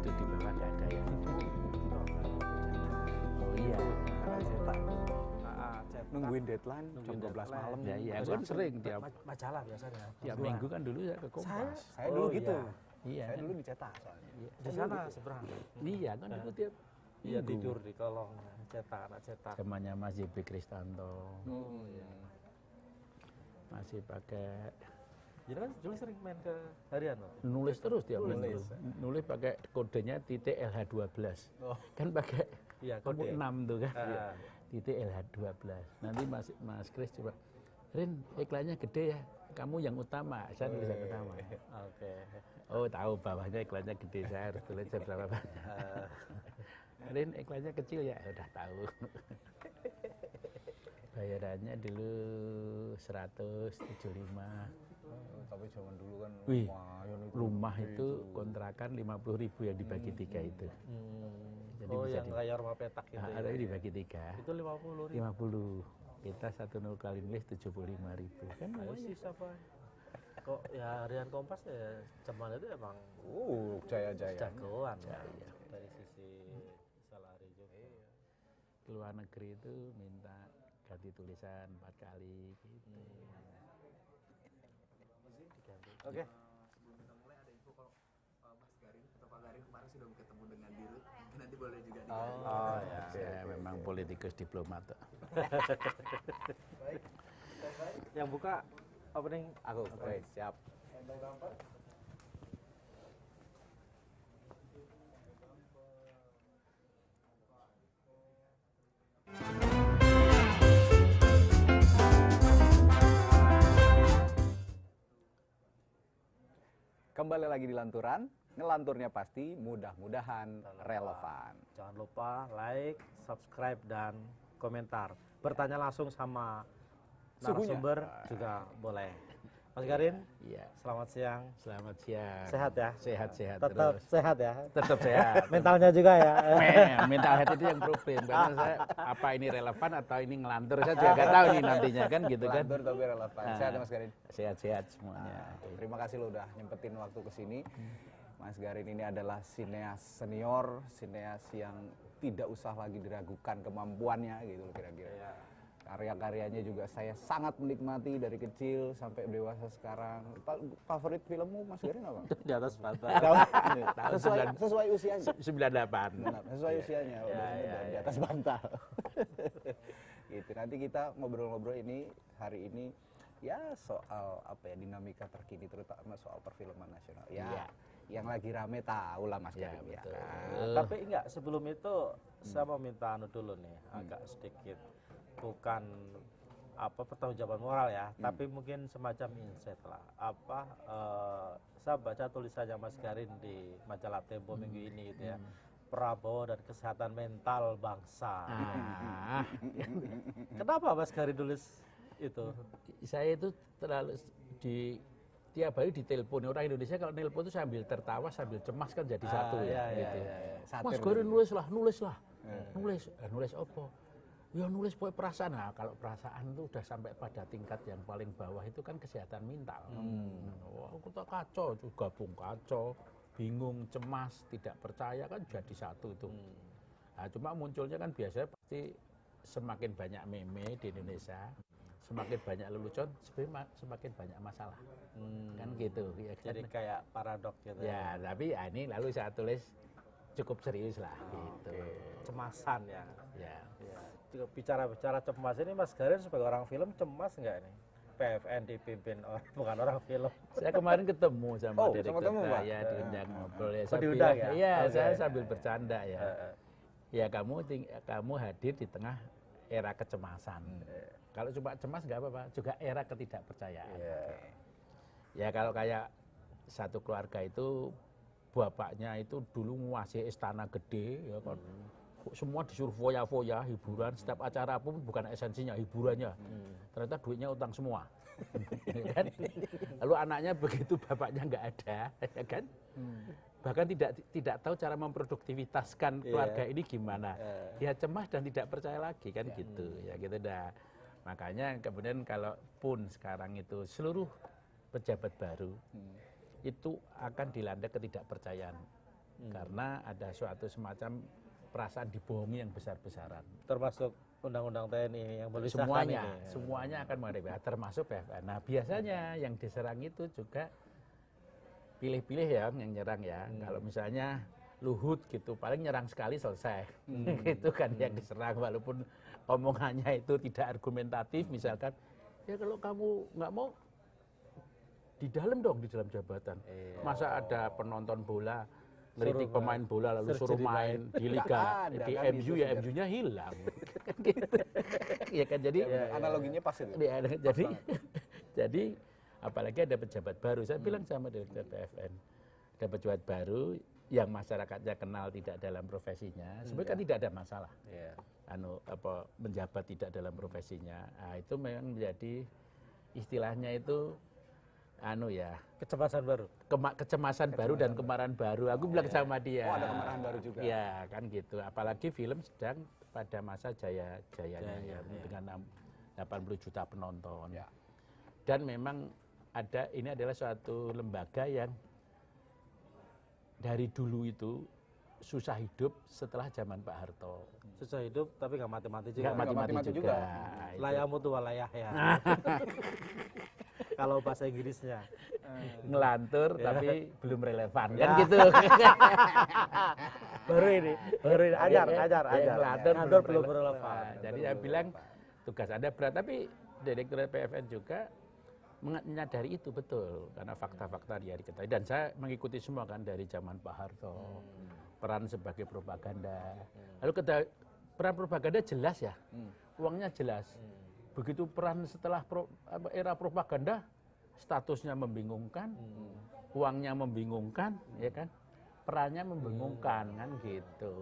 itu di bawah nggak ada yang itu. Oh iya. Nungguin deadline jam 12 malam. Ya iya, kan sering tiap majalah biasanya. tiap minggu kan dulu ya ke Kompas. Saya dulu gitu. Iya. Saya dulu dicetak soalnya. Di sana seberang. Iya kan itu tiap Iya minggu. tidur di kolong cetak, anak cetak. Zamannya Mas JB Kristanto. Oh iya. Masih pakai Jadi kan dulu sering main ke harian loh. nulis terus tiap minggu. Nulis. Nulis pakai kodenya titik LH12. Oh. Kan pakai Iya, kode kode. 6 tuh kan. Ah. Titik LH12. Nanti Mas Kris coba, Rin iklannya gede ya. Kamu yang utama, saya tulis yang utama. Oke. Oh tahu bawahnya iklannya gede, saya harus tulis berapa banyak. Rin iklannya kecil ya, udah tahu. Bayarannya dulu 175. Tapi zaman dulu kan Wih, lumayan itu. rumah itu kontrakan 50.000 yang dibagi 3 itu. Jadi Oh bisa yang kayak rumah petak gitu. Ada ya. dibagi 3. Itu 50.000. 50. Kita 1 kali nulis 75.000 kan. Ayo sih siapa? Kok ya harian Kompas ya cuman itu emang Jaya-jaya. jagoan ya. Iya. Dari sisi salary juga. Ke luar negeri itu minta ganti tulisan 4 kali gitu. Oke. Sebelum kita mulai ada info kalau Mas Garin atau Pak Garin kemarin sudah ketemu dengan Dirut, mungkin nanti boleh juga digali. Oh ya. Saya memang politikus diplomat. Baik. Yang buka opening Aku, oke, siap. Kembali lagi di Lanturan, ngelanturnya pasti mudah-mudahan relevan. Jangan lupa like, subscribe dan komentar. Bertanya langsung sama Suhunya. narasumber juga boleh. Mas Garin, Iya. selamat siang. Selamat siang. Sehat ya? Sehat-sehat Tetap terus. sehat ya. Tetap sehat. Mentalnya juga ya. Mental health itu yang problem karena saya apa ini relevan atau ini ngelantur saya juga nggak tahu nih nantinya kan gitu kan. Lantur tapi relevan. Sehat ya Mas Garin? Sehat-sehat semuanya. Terima kasih lo udah nyempetin waktu ke sini. Mas Garin ini adalah sineas senior, sineas yang tidak usah lagi diragukan kemampuannya gitu loh kira-kira. Karya-karyanya juga saya sangat menikmati dari kecil sampai dewasa sekarang. Favorit filmmu Mas Garin apa? Di atas bantal. sesuai usianya. 98. Sesuai usianya, udah di atas bantal. Gitu. Nanti kita ngobrol-ngobrol ini hari ini ya soal apa ya dinamika terkini terutama soal perfilman nasional. Ya, yang lagi rame tahu lah Mas Ya, Garin ya betul. kan. Tapi enggak, sebelum itu saya mau minta anu dulu nih, agak sedikit bukan apa pertanggungjawaban moral ya, tapi mungkin semacam insight lah. Saya baca tulisannya Mas Garin di majalah Tempo minggu ini gitu ya. Prabowo dan kesehatan mental bangsa. Kenapa Mas Garin tulis itu? Saya itu terlalu di tiap hari ditelepon orang Indonesia kalau nelpon itu sambil tertawa sambil cemas kan jadi satu ya gitu. Mas Garin nulis lah. Nulis apa? Ya nulis poin perasaan. Nah, kalau perasaan itu udah sampai pada tingkat yang paling bawah itu kan kesehatan mental. Wah, aku tak kacau, gabung kacau, bingung, cemas, tidak percaya kan jadi satu itu. Nah, cuma munculnya kan biasanya pasti semakin banyak meme di Indonesia, semakin banyak lelucon, sebenarnya semakin banyak masalah. Kan gitu. Ya, Jadi kayak paradoks gitu. ya, tapi ya, ini lalu saya tulis cukup serius lah gitu. Cemasan ya. Ya. Ya. Bicara cemas ini Mas Garin sebagai orang film cemas nggak ini? PFN dipimpin orang bukan orang film. Saya kemarin ketemu sama Oh, direktur sama ketemu, Pak? saya diundang ngobrol ya. Oh, Saya diundang bilang, ya? iya, Oke. saya sambil bercanda ya. Ya kamu hadir di tengah era kecemasan. Kalau cuma cemas nggak apa-apa, juga era ketidakpercayaan. Ya kalau kayak satu keluarga itu bapaknya itu dulu nguasai istana gede ya kan. Semua disuruh foya-foya, hiburan, setiap acara pun bukan esensinya, hiburannya. Ternyata duitnya utang semua. Kan? Lalu anaknya begitu bapaknya nggak ada, ya kan? Bahkan tidak tahu cara memproduktivitaskan keluarga ini gimana. Ya cemas dan tidak percaya lagi kan gitu. Ya gitu dah. Makanya kemudian kalaupun sekarang itu seluruh pejabat baru itu akan dilanda ketidakpercayaan karena ada suatu semacam perasaan dibohongi yang besar-besaran. Termasuk undang-undang TNI yang boleh semuanya akan menghadapi, termasuk PFN. Nah biasanya yang diserang itu juga pilih-pilih ya yang nyerang ya. Kalau misalnya Luhut gitu, paling nyerang sekali selesai, gitu kan yang diserang, walaupun omongannya itu tidak argumentatif, misalkan, ya kalau kamu nggak mau di dalam dong, di dalam jabatan. Masa ada penonton bola ngeritik pemain bola lalu suruh main di liga di MU ya MU-nya hilang. Gitu. Ya kan jadi analoginya pas itu. Jadi apalagi ada pejabat baru. Saya bilang sama direktur PFN, ada pejabat baru yang masyarakatnya kenal tidak dalam profesinya, sebenarnya kan tidak ada masalah. Menjabat tidak dalam profesinya. Nah, itu memang menjadi istilahnya itu kecemasan baru. Kecemasan baru dan kemarahan baru. Aku bilang sama dia. Oh, ada kemarahan baru juga. Ya, kan gitu. Apalagi film sedang pada masa jaya-jayanya ya, dengan 80 juta penonton. Ya. Dan memang ini adalah suatu lembaga yang dari dulu itu susah hidup setelah zaman Pak Harto. Susah hidup tapi nggak mati-mati juga. Nggak mati-mati juga. Layamu tuh walayah ya. Kalau bahasa Inggrisnya. Ngelantur tapi belum relevan kan gitu. baru ini ajar. Ngelantur belum relevan. Jadi saya bilang tugas Anda berat, tapi Direktur PFN juga menyadari itu betul karena fakta-fakta dia diketahui, dan saya mengikuti semua kan dari zaman Pak Harto, peran sebagai propaganda. Lalu peran propaganda jelas ya, uangnya jelas. Begitu peran setelah era propaganda, statusnya membingungkan, uangnya membingungkan, ya kan, perannya membingungkan kan gitu.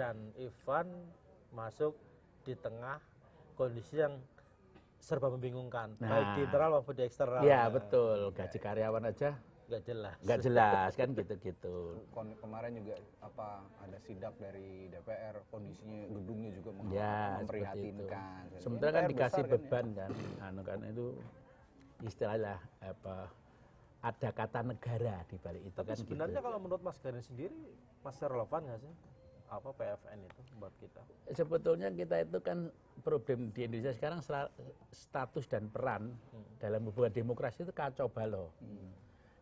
Dan Ivan masuk di tengah kondisi yang serba membingungkan, baik di internal maupun di eksternal. Iya betul, gaji karyawan aja nggak jelas kan gitu-gitu. Kemarin juga ada sidak dari DPR, kondisinya gedungnya juga memprihatinkan. Sementara kan dikasih beban kan, kan itu istilahnya ada kata negara di balik itu. Tapi kan sebenarnya gitu. Kalau menurut Mas Garin sendiri masih relevan nggak sih PFN itu buat kita? Sebetulnya kita itu kan problem di Indonesia sekarang status dan peran dalam hubungan demokrasi itu kacau balau.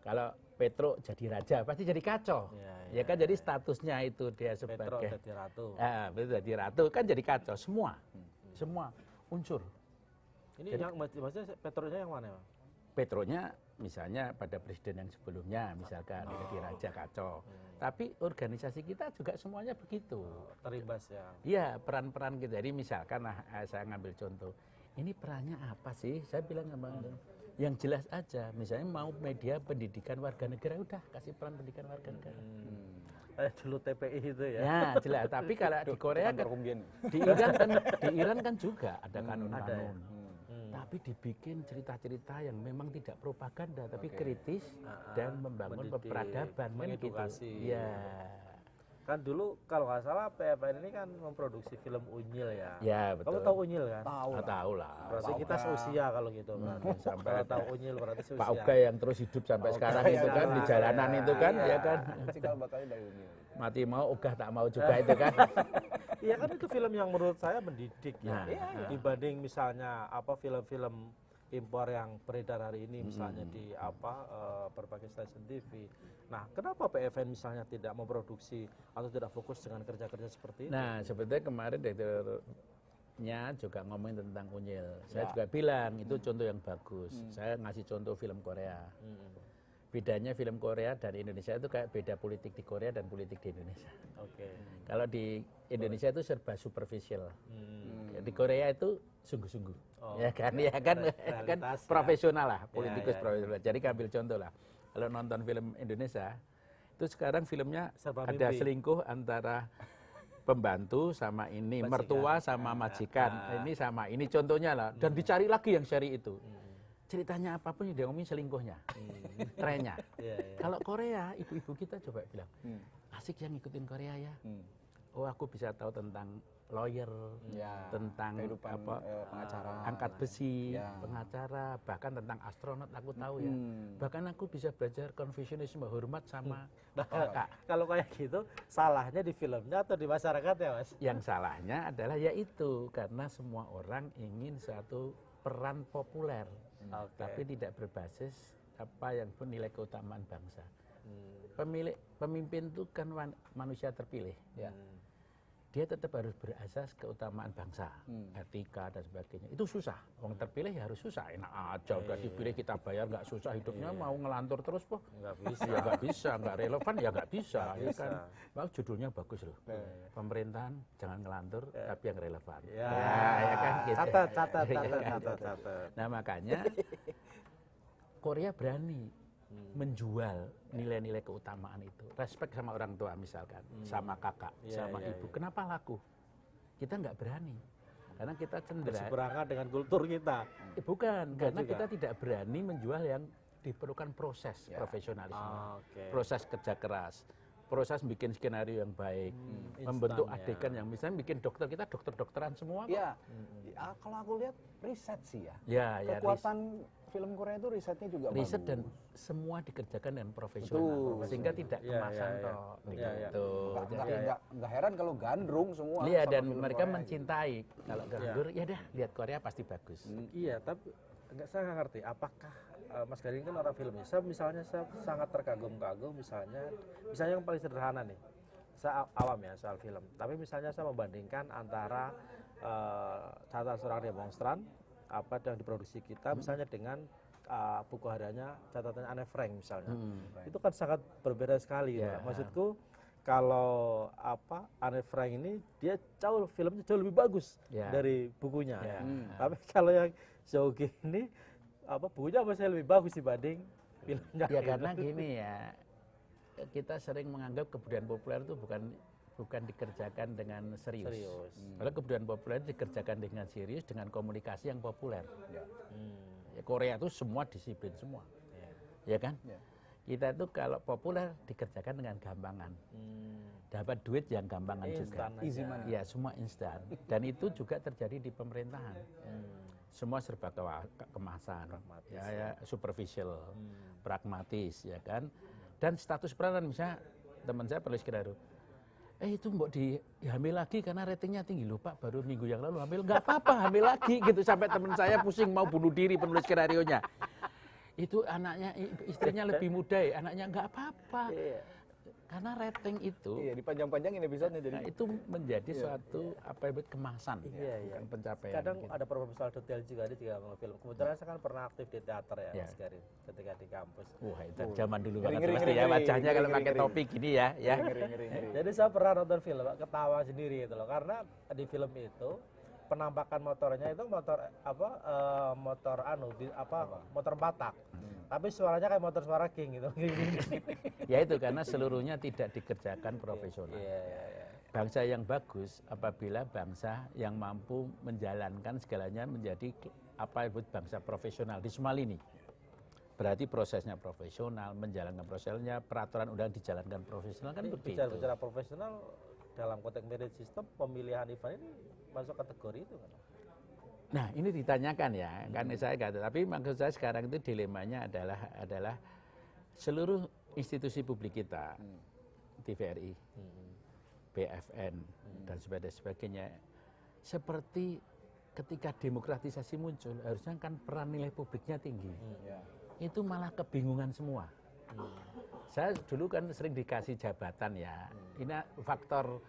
Kalau Petro jadi raja pasti jadi kacau, ya kan, jadi statusnya itu dia sebagai Petro jadi ratu. Betul, jadi ratu kan jadi kacau semua unsur. Ini jadi, yang maksudnya Petronya yang mana, Bang? Petronya misalnya pada presiden yang sebelumnya misalkan jadi raja kacau. Tapi organisasi kita juga semuanya begitu. Terimbas ya. Iya, peran-peran kita. Jadi misalkan saya ngambil contoh. Ini perannya apa sih? Saya bilang sama yang jelas aja. Misalnya mau media pendidikan warga negara, udah kasih peran pendidikan warga negara. Dulu TPI itu ya. Ya, jelas. Tapi kalau di Korea kan, di Iran kan juga ada kanun-kanun. Tapi dibikin cerita-cerita yang memang tidak propaganda, tapi kritis dan membangun peradaban, mengedukasi. Gitu. Ya. Kan dulu kalau nggak salah PFN ini kan memproduksi film Unyil ya. Ya betul. Kamu tahu Unyil kan? Tahu lah. Berarti kita seusia kalau gitu. Sampai kalau tahu Unyil berarti seusia. Pak Uga yang terus hidup sampai sekarang itu kan di jalanan itu kan, ya kan. Cikal bakalnya dari Unyil. Mati mau Uga tak mau juga itu kan. Iya kan, itu film yang menurut saya mendidik ya. Dibanding misalnya film-film impor yang beredar hari ini misalnya di berbagai stasiun TV. Nah, kenapa PFN misalnya tidak memproduksi atau tidak fokus dengan kerja-kerja seperti itu? Nah, sebetulnya kemarin direkturnya juga ngomongin tentang Unyil. Saya juga bilang itu contoh yang bagus. Saya ngasih contoh film Korea. Bedanya film Korea dan Indonesia itu kayak beda politik di Korea dan politik di Indonesia. Kalau di Indonesia itu serba superficial. Di Korea itu sungguh-sungguh. Ya kan profesional lah, politikus profesional. Jadi ambil contoh lah. Kalau nonton film Indonesia, itu sekarang filmnya ada selingkuh antara pembantu sama ini, majikan. Mertua sama majikan. Ini sama ini contohnya lah. Dan dicari lagi yang seri itu. Ceritanya apapun dia ngomongin selingkuhnya, trennya. Kalau Korea, ibu-ibu kita coba bilang, asik yang ngikutin Korea ya. Oh, aku bisa tahu tentang lawyer, Ya, tentang kehidupan, pengacara, angkat besi, ya. pengacara, bahkan tentang astronot aku tahu ya. Bahkan aku bisa belajar Confucianisme, hormat sama kakak. Kalau kayak gitu, salahnya di filmnya atau di masyarakat ya Mas? Yang salahnya adalah yaitu karena semua orang ingin suatu peran populer, tapi tidak berbasis apa yang pun nilai keutamaan bangsa. Pemimpin itu kan manusia terpilih. Ya. Dia tetap harus berasas keutamaan bangsa, etika dan sebagainya. Itu susah. Orang terpilih ya harus susah. Enak aja udah dipilih kita bayar nggak susah hidupnya, mau ngelantur terus kok. Nggak bisa. Ya nggak bisa, nggak relevan ya nggak bisa. Ya kan. Mau judulnya bagus loh. Pemerintahan jangan ngelantur tapi yang relevan. Ya kan gitu. Catat. Nah makanya Korea berani menjual nilai-nilai keutamaan itu. Respect sama orang tua misalkan, sama kakak, sama ibu. Kenapa laku? Kita nggak berani. Karena kita cenderung berseberangan dengan kultur kita. Bukan, karena kita tidak berani menjual yang diperlukan proses profesionalisme. Proses kerja keras, proses bikin skenario yang baik, membentuk adegan yang misalnya bikin dokter, kita dokter-dokteran semua kok. Ya, kalau aku lihat riset sih ya. Ya, Kekuatan film Korea itu risetnya juga riset bagus. dan semua dikerjakan dengan profesional, sehingga tidak kemasan toh. Gitu. Nggak heran kalau gandrung semua. Iya, sama dan film mereka Korea mencintai. Kalau ganggur, ya dah lihat Korea pasti bagus. Iya, tapi saya nggak ngerti. Apakah Mas Garing kan orang filmnya? Saya sangat terkagum-kagum misalnya yang paling sederhana nih. Saya awam ya soal film. Tapi misalnya saya membandingkan antara catatan seorang demonstran yang diproduksi kita misalnya dengan buku hariannya catatan Anne Frank misalnya. Itu kan sangat berbeda sekali. Maksudku kalau Anne Frank ini dia filmnya jauh lebih bagus dari bukunya. Tapi kalau yang Seogi ini bukunya masih lebih bagus dibanding filmnya. Ya karena gini ya, kita sering menganggap kebudayaan populer itu bukan dikerjakan dengan serius. Kalau kebudayaan populer dikerjakan dengan serius, dengan komunikasi yang populer. Ya, Korea itu semua disiplin semua, ya kan? Kita itu kalau populer dikerjakan dengan gampangan, dapat duit yang gampangan juga. Easy money. Ya semua instan. Dan itu juga terjadi di pemerintahan. Semua serba kemasan, ya, superficial, pragmatis, ya kan? Dan status peranan misalnya teman saya penulis skenario. Itu mbok dihamil lagi karena ratingnya tinggi loh Pak, baru minggu yang lalu hamil. Nggak apa-apa hamil lagi gitu, sampai teman saya pusing mau bunuh diri penulis skenario-nya. Itu anaknya, istrinya lebih muda ya, anaknya nggak apa-apa. Karena rating itu dipanjang-panjangin episodenya jadi. Nah, itu menjadi suatu kemasan, bukan pencapaian. Kadang gitu. ada proposal detail juga dia juga film. Kebetulan saya kan pernah aktif di teater ya Mas Garin ketika di kampus. Wah, itu zaman dulu banget Ngeri, pasti ya wajahnya kalau ngeri, pakai ngeri. topi gini ya. Ngeri. Jadi saya pernah nonton film, ketawa sendiri gitu loh. Karena di film itu penampakan motornya itu motor motor Batak. Tapi suaranya kayak motor suara King gitu. Ya itu karena seluruhnya tidak dikerjakan profesional. Bangsa yang bagus apabila bangsa yang mampu menjalankan segalanya menjadi bangsa profesional di semua lini. Berarti prosesnya profesional, menjalankan prosesnya, peraturan udah dijalankan profesional kan begitu. Bicara profesional dalam konteks merit system, pemilihan event ini masuk kategori itu kan? Nah ini ditanyakan ya, kan saya kata, tapi maksud saya sekarang itu dilemanya adalah seluruh institusi publik kita, TVRI, BFN dan sebagainya, seperti ketika demokratisasi muncul, harusnya kan peran nilai publiknya tinggi, itu malah kebingungan semua. Saya dulu kan sering dikasih jabatan ya, ini faktor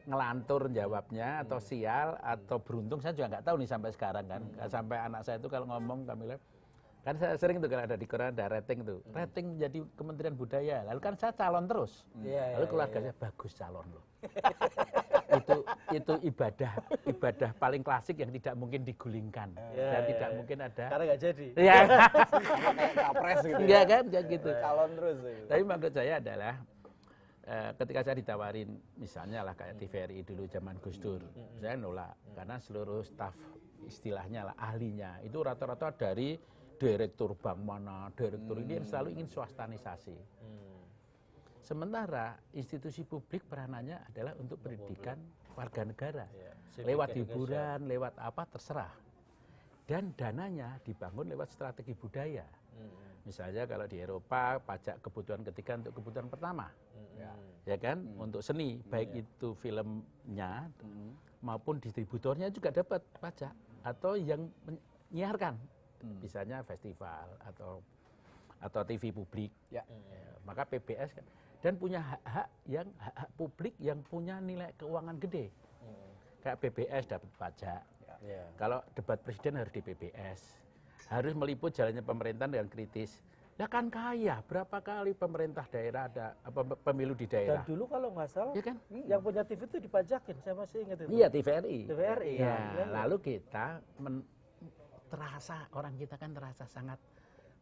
ngelantur jawabnya atau sial atau beruntung saya juga nggak tahu nih sampai sekarang kan. Sampai anak saya itu kalau ngomong Kamila, kan saya sering tuh kalau ada di Korea ada rating tuh, rating jadi Kementerian Budaya, lalu kan saya calon terus, lalu keluarga saya bagus calon loh. itu ibadah paling klasik yang tidak mungkin digulingkan dan tidak mungkin ada karena nggak jadi Kayak capres gitu. Enggak kan gitu. Calon terus gitu. Tapi maksud saya adalah ketika saya ditawarin misalnya lah kayak TVRI dulu zaman Gus Dur, saya nolak karena seluruh staf istilahnya lah ahlinya itu rata-rata dari direktur bank mana, direktur ini selalu ingin swastanisasi. Sementara institusi publik peranannya adalah untuk pendidikan warga negara. Civic Lewat education. hiburan, lewat apa terserah. Dan dananya dibangun lewat strategi budaya. Misalnya kalau di Eropa pajak kebutuhan ketiga untuk kebutuhan pertama. Ya kan? Untuk seni, baik itu filmnya maupun distributornya juga dapat pajak atau yang menyiarkan. Misalnya festival atau TV publik. Ya. Maka PBS dan punya hak-hak yang hak publik yang punya nilai keuangan gede. Kayak PBS dapat pajak. Iya. Kalau debat presiden harus di PBS. Harus meliput jalannya pemerintahan dengan kritis. Ya kan kaya, berapa kali pemerintah daerah ada pemilu di Dan daerah. dulu kalau nggak salah, Ya kan? yang punya TV itu dipajakin, saya masih ingat itu. Iya, TVRI. TVRI, Ya, ya. lalu kita terasa, orang kita kan terasa sangat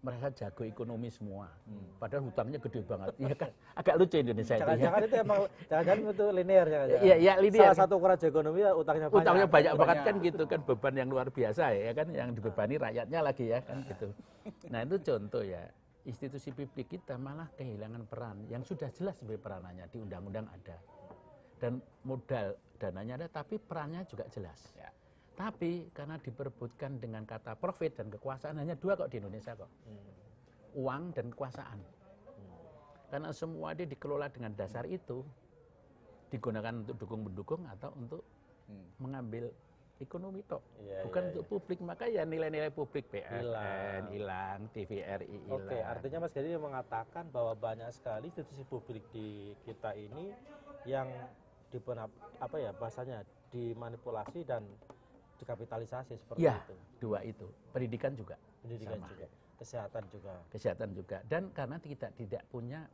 merasa jago ekonomi semua. Padahal hutangnya gede banget. Ya kan? Agak lucu Indonesia itu. Jangan-jangan itu emang, jangan-jangan itu linear. Jangan-jangan. Iya, linear. Salah satu ukuran ekonomi ya utangnya banyak. Utangnya banyak banget kan gitu kan, beban yang luar biasa ya kan, yang dibebani rakyatnya lagi ya kan gitu. Nah itu contoh ya, institusi publik kita malah kehilangan peran yang sudah jelas sebagai peranannya di undang-undang ada. Dan modal dananya ada, tapi perannya juga jelas. Ya. Tapi karena diperebutkan dengan kata profit dan kekuasaan, hanya dua kok di Indonesia kok. Uang dan kekuasaan. Karena semua dia dikelola dengan dasar itu, digunakan untuk dukung-mendukung atau untuk mengambil ekonomi tok, Iya, bukan iya, untuk publik. Maka ya nilai-nilai publik PLN Hilang. hilang, TVRI hilang. Oke, artinya Mas Gadi mengatakan bahwa banyak sekali institusi publik di kita ini yang bahasanya dimanipulasi dan dikapitalisasi seperti Ya, itu. dua itu. Pendidikan juga. Pendidikan sama. juga, kesehatan juga. Kesehatan juga. Dan karena kita tidak punya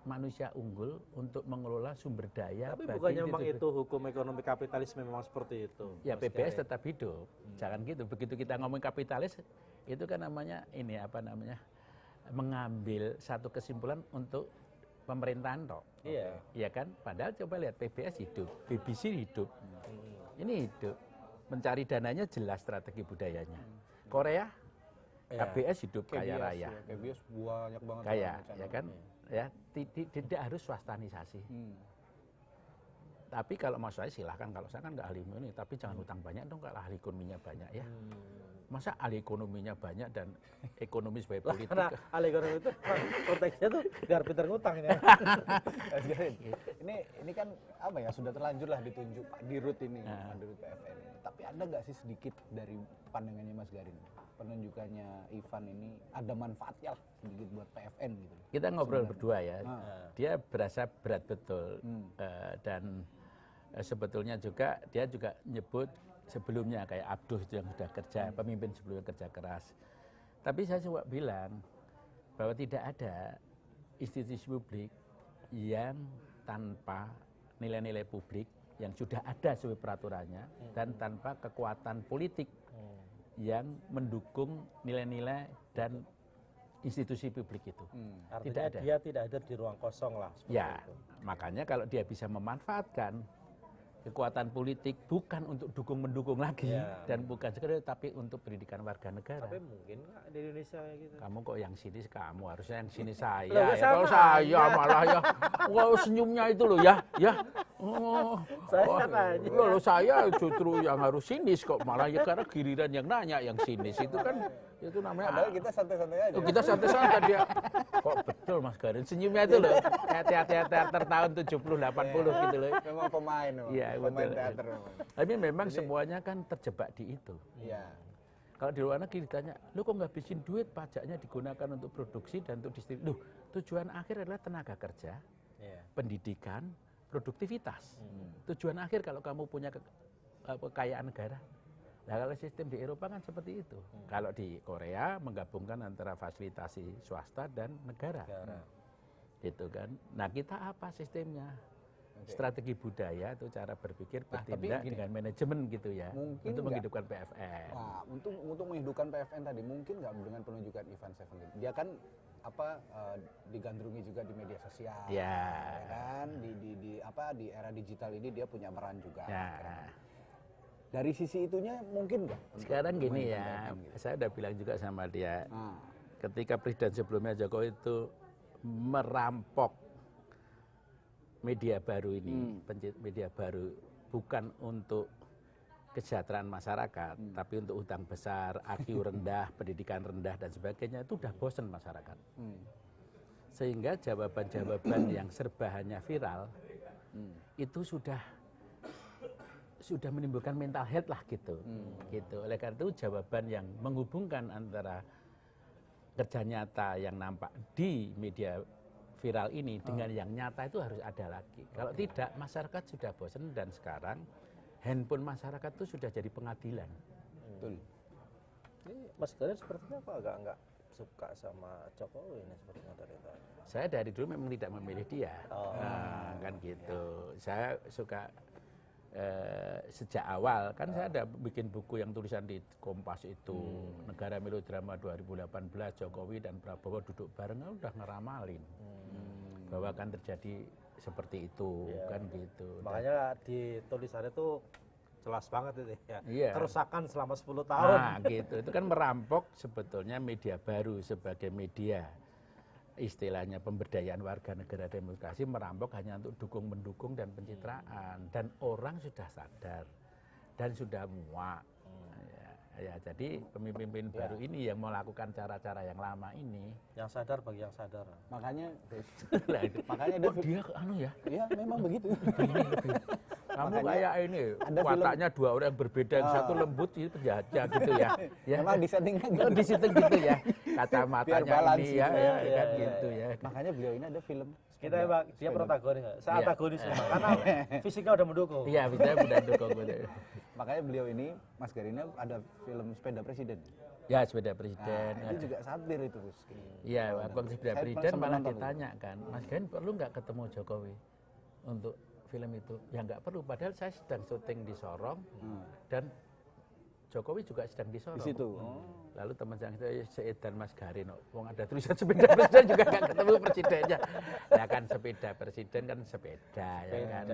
manusia unggul untuk mengelola sumber daya. Tapi bagi bukannya memang institusi- itu hukum ekonomi kapitalisme memang seperti itu. Ya Mas PBS Gadi? tetap hidup. Jangan gitu. Begitu kita ngomong kapitalis, itu kan namanya ini apa namanya? Mengambil satu kesimpulan untuk pemerintahan tok. Iya. Iya kan? Padahal coba lihat PBS hidup, BBC hidup. Ini hidup. Mencari dananya jelas strategi budayanya. Korea Iya. KBS hidup kaya KBS, raya. ya, KBS banyak banget. Kaya, channel. ya kan? Ya, tidak harus swastanisasi. Tapi kalau mau saya silahkan, kalau saya kan nggak ahli ekonomi, tapi jangan hutang banyak dong kalau ahli ekonominya banyak ya. Masa ahli ekonominya banyak dan ekonomi sebagai politik? Karena ahli ekonomi itu konteksnya tuh biar pinter ngutang ya. Mas Garin, ini kan apa ya, sudah terlanjur lah ditunjuk Pak Dirut ini, Pak Dirut PFN ini. Tapi ada nggak sih sedikit dari pandangannya Mas Garin, penunjukannya Ivan ini ada manfaatnya lah sedikit buat PFN gitu? Kita ngobrol berdua ya, dia berasa berat betul dan sebetulnya juga dia juga nyebut sebelumnya kayak Abduh itu yang sudah kerja, pemimpin sebelumnya kerja keras. Tapi saya coba bilang bahwa tidak ada institusi publik yang tanpa nilai-nilai publik yang sudah ada sesuai peraturannya dan tanpa kekuatan politik yang mendukung nilai-nilai dan institusi publik itu. Artinya Tidak ada. dia tidak hadir di ruang kosong lah. Seperti Ya, itu. makanya kalau dia bisa memanfaatkan kekuatan politik bukan untuk dukung-mendukung lagi Ya. dan bukan sekedar tapi untuk pendidikan warga negara. Tapi mungkin nggak di Indonesia kayak gitu. Kamu kok yang sini kamu, harusnya yang sini saya. Loh, Ya, sama kalau saya aja. malah ya, wah senyumnya itu loh ya. Oh, Saya oh, kan nanya. loh, saya justru yang harus sinis kok malah ya karena giliran yang nanya yang sinis itu kan itu namanya. Padahal kita santai-santai aja. Oh, kita santai-santai dia. Kok betul Mas Garin senyumnya itu loh. Kayak teater tahun 70 80 gitu loh. Memang pemain, memang. Iya, Pemain betul. teater memang. Tapi memang semuanya kan terjebak di itu. Iya. Kalau di luar negeri ditanya, lu kok ngabisin duit pajaknya digunakan untuk produksi dan untuk distribusi. Loh, tujuan akhir adalah tenaga kerja, Iya. pendidikan, produktivitas. Tujuan akhir kalau kamu punya kekayaan negara. Nah kalau sistem di Eropa kan seperti itu. Kalau di Korea menggabungkan antara fasilitasi swasta dan negara. Gitu kan. Nah kita apa sistemnya? Strategi budaya itu cara berpikir tapi bertindak gini, dengan manajemen gitu ya. mungkin Untuk nggak- menghidupkan PFN. Nah, untuk menghidupkan PFN tadi mungkin nggak dengan penunjukan Ivan Seven? Dia kan digandrungi juga di media sosial, Ya. kan? Di era digital ini dia punya peran juga. Ya. Dari sisi itunya mungkin nggak? untuk Sekarang gini memainkan ya, PFN gitu? saya udah bilang juga sama dia, Nah, ketika presiden sebelumnya Jokowi itu merampok media baru ini, media baru bukan untuk kesejahteraan masyarakat, tapi untuk utang besar, IQ rendah, pendidikan rendah dan sebagainya, itu udah bosen masyarakat. Sehingga jawaban-jawaban yang serba hanya viral itu sudah menimbulkan mental health lah gitu. Gitu. Oleh karena itu jawaban yang menghubungkan antara kerja nyata yang nampak di media viral ini dengan yang nyata itu harus ada lagi. Kalau tidak, masyarakat sudah bosan dan sekarang handphone masyarakat itu sudah jadi pengadilan. Betul. Ini Mas Garin sepertinya kok agak enggak suka sama Jokowi ini sepertinya dari tadi. Saya dari dulu memang tidak memilih dia, kan gitu. Saya suka sejak awal, kan saya ada bikin buku yang tulisan di Kompas itu, Negara Melodrama 2018, Jokowi dan Prabowo duduk bareng, udah ngeramalin bahwa akan terjadi seperti itu, kan gitu. Makanya di tulisannya itu jelas banget itu ya. Iya. Kerusakan selama 10 tahun. Nah gitu, itu kan merampok sebetulnya media baru sebagai media istilahnya pemberdayaan warga negara demokrasi, merampok hanya untuk dukung-mendukung dan pencitraan, dan orang sudah sadar dan sudah muak. Ya, jadi pemimpin baru ini yang melakukan cara-cara yang lama ini, Yang sadar bagi yang sadar. Makanya makanya dia anu ya, iya memang begitu. kamu Makanya kayak ini ada wataknya dua orang yang berbeda, yang satu lembut itu penjahatnya gitu ya. Memang disettingnya gitu. Di situ gitu ya, Biar kacamatanya balance ini gitu ya, ya. kan gitu ya. Makanya beliau ini ada film. Kita emang dia protagonis, saya Iya. antagonis memang, karena fisiknya udah mendukung. Iya, bisa udah dukung gitu. Makanya beliau ini, Mas Garin ada film Sepeda Presiden. Ya, sepeda presiden. Itu juga satir itu, Gus. Iya, waktu sepeda Saya presiden sempat malah nonton ditanya kan, Mas Garin perlu nggak ketemu Jokowi untuk film itu? Ya nggak perlu, padahal saya sedang syuting di Sorong dan Jokowi juga sedang di Sorong. Di situ. Lalu teman saya Seedan Mas Garin, wong ada tulisan sepeda presiden juga nggak ketemu presidennya. Ya kan sepeda presiden kan sepeda, ya kan.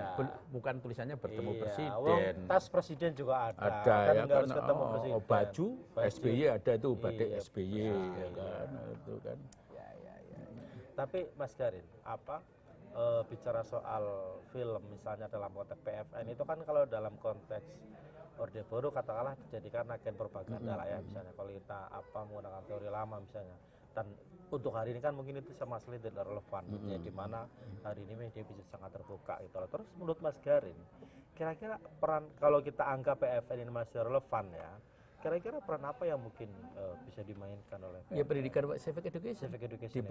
Bukan tulisannya bertemu Iya, presiden. wong tas presiden juga ada. Ada kan ya nggak kan, harus ketemu presiden. baju SBY ada itu, batik Iya. SBY ya kan, itu kan. Tapi Mas Garin, bicara soal film misalnya dalam konteks PFN itu kan kalau dalam konteks Orde Baru katakanlah dijadikan agen propaganda lah ya, misalnya kalau kita menggunakan teori lama misalnya, dan untuk hari ini kan mungkin itu sama sekali tidak relevan, ya di mana hari ini media bisa sangat terbuka gitu loh. Terus menurut Mas Garin, kira-kira peran kalau kita anggap PFN ini masih relevan ya, kira-kira peran apa yang mungkin bisa dimainkan oleh Ya pendidikan civic education, Civic education di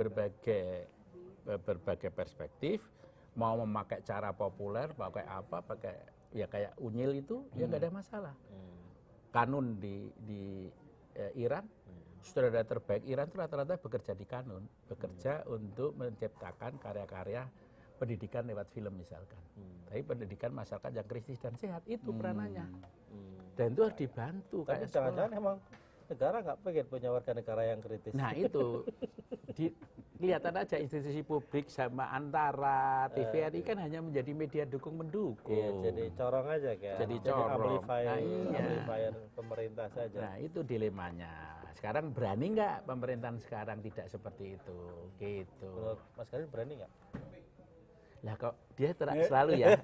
berbagai perspektif, mau memakai cara populer, pakai apa, pakai ya kayak unyil itu ya nggak ada masalah. Kanun di Iran, saudara terbaik Iran itu rata-rata bekerja di Kanun, bekerja untuk menciptakan karya-karya pendidikan lewat film misalkan. Tapi pendidikan masyarakat yang kritis dan sehat itu peranannya. Dan itu harus dibantu. Tapi kayak jangan-jangan sekolah. emang negara nggak pengen punya warga negara yang kritis. Nah itu kelihatan aja institusi publik sama antara TVRI kan hanya menjadi media dukung-mendukung. Iya, jadi corong aja kan. Jadi corong. Amplifier, Nah, iya. amplifier pemerintah saja. Nah itu dilemanya. Sekarang berani nggak pemerintahan sekarang tidak seperti itu? Gitu. Menurut Mas Garin berani nggak? Lah kok dia selalu ya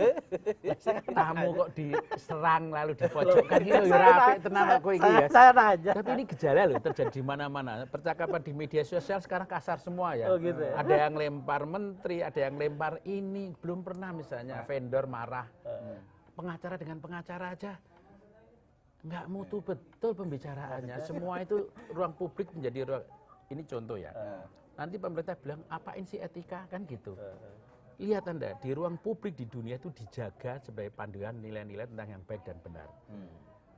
tamu kok diserang lalu dipojokkan gitu ya rapi tenang aku ini ya. Saya nanya. Tapi ini gejala loh terjadi di mana-mana. Percakapan di media sosial sekarang kasar semua ya. Oh, gitu ya? Ada yang lempar menteri, ada yang lempar ini. Belum pernah misalnya vendor marah. Pengacara dengan pengacara aja nggak mutu betul pembicaraannya. Semua itu ruang publik menjadi ruang. Ini contoh ya. Nanti pemerintah bilang apain sih etika kan gitu. Lihat Anda, di ruang publik di dunia itu dijaga sebagai panduan nilai-nilai tentang yang baik dan benar.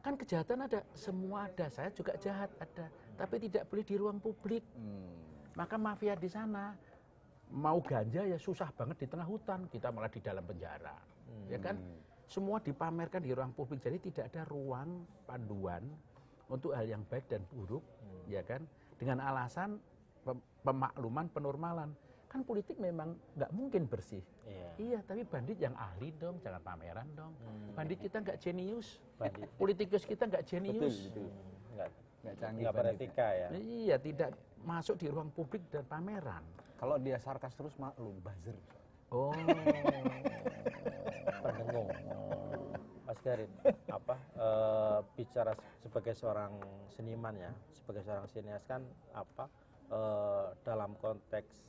Kan kejahatan ada, semua ada, saya juga jahat ada, tapi tidak boleh di ruang publik. Maka mafia di sana, mau ganja ya susah banget di tengah hutan, kita malah di dalam penjara. Ya kan? Semua dipamerkan di ruang publik, jadi tidak ada ruang panduan untuk hal yang baik dan buruk, ya kan? Dengan alasan pemakluman, penormalan. Kan politik memang nggak mungkin bersih. Iya, tapi bandit yang ahli dong, jangan pameran dong. Bandit kita nggak jenius, politikus kita nggak jenius. Nggak canggih nggak beretika ya. Iya, tidak masuk di ruang publik dan pameran. Kalau dia sarkas terus maklum buzzer. Oh, Pendengung. Mas Garin, bicara sebagai seorang seniman ya, sebagai seorang sinias kan dalam konteks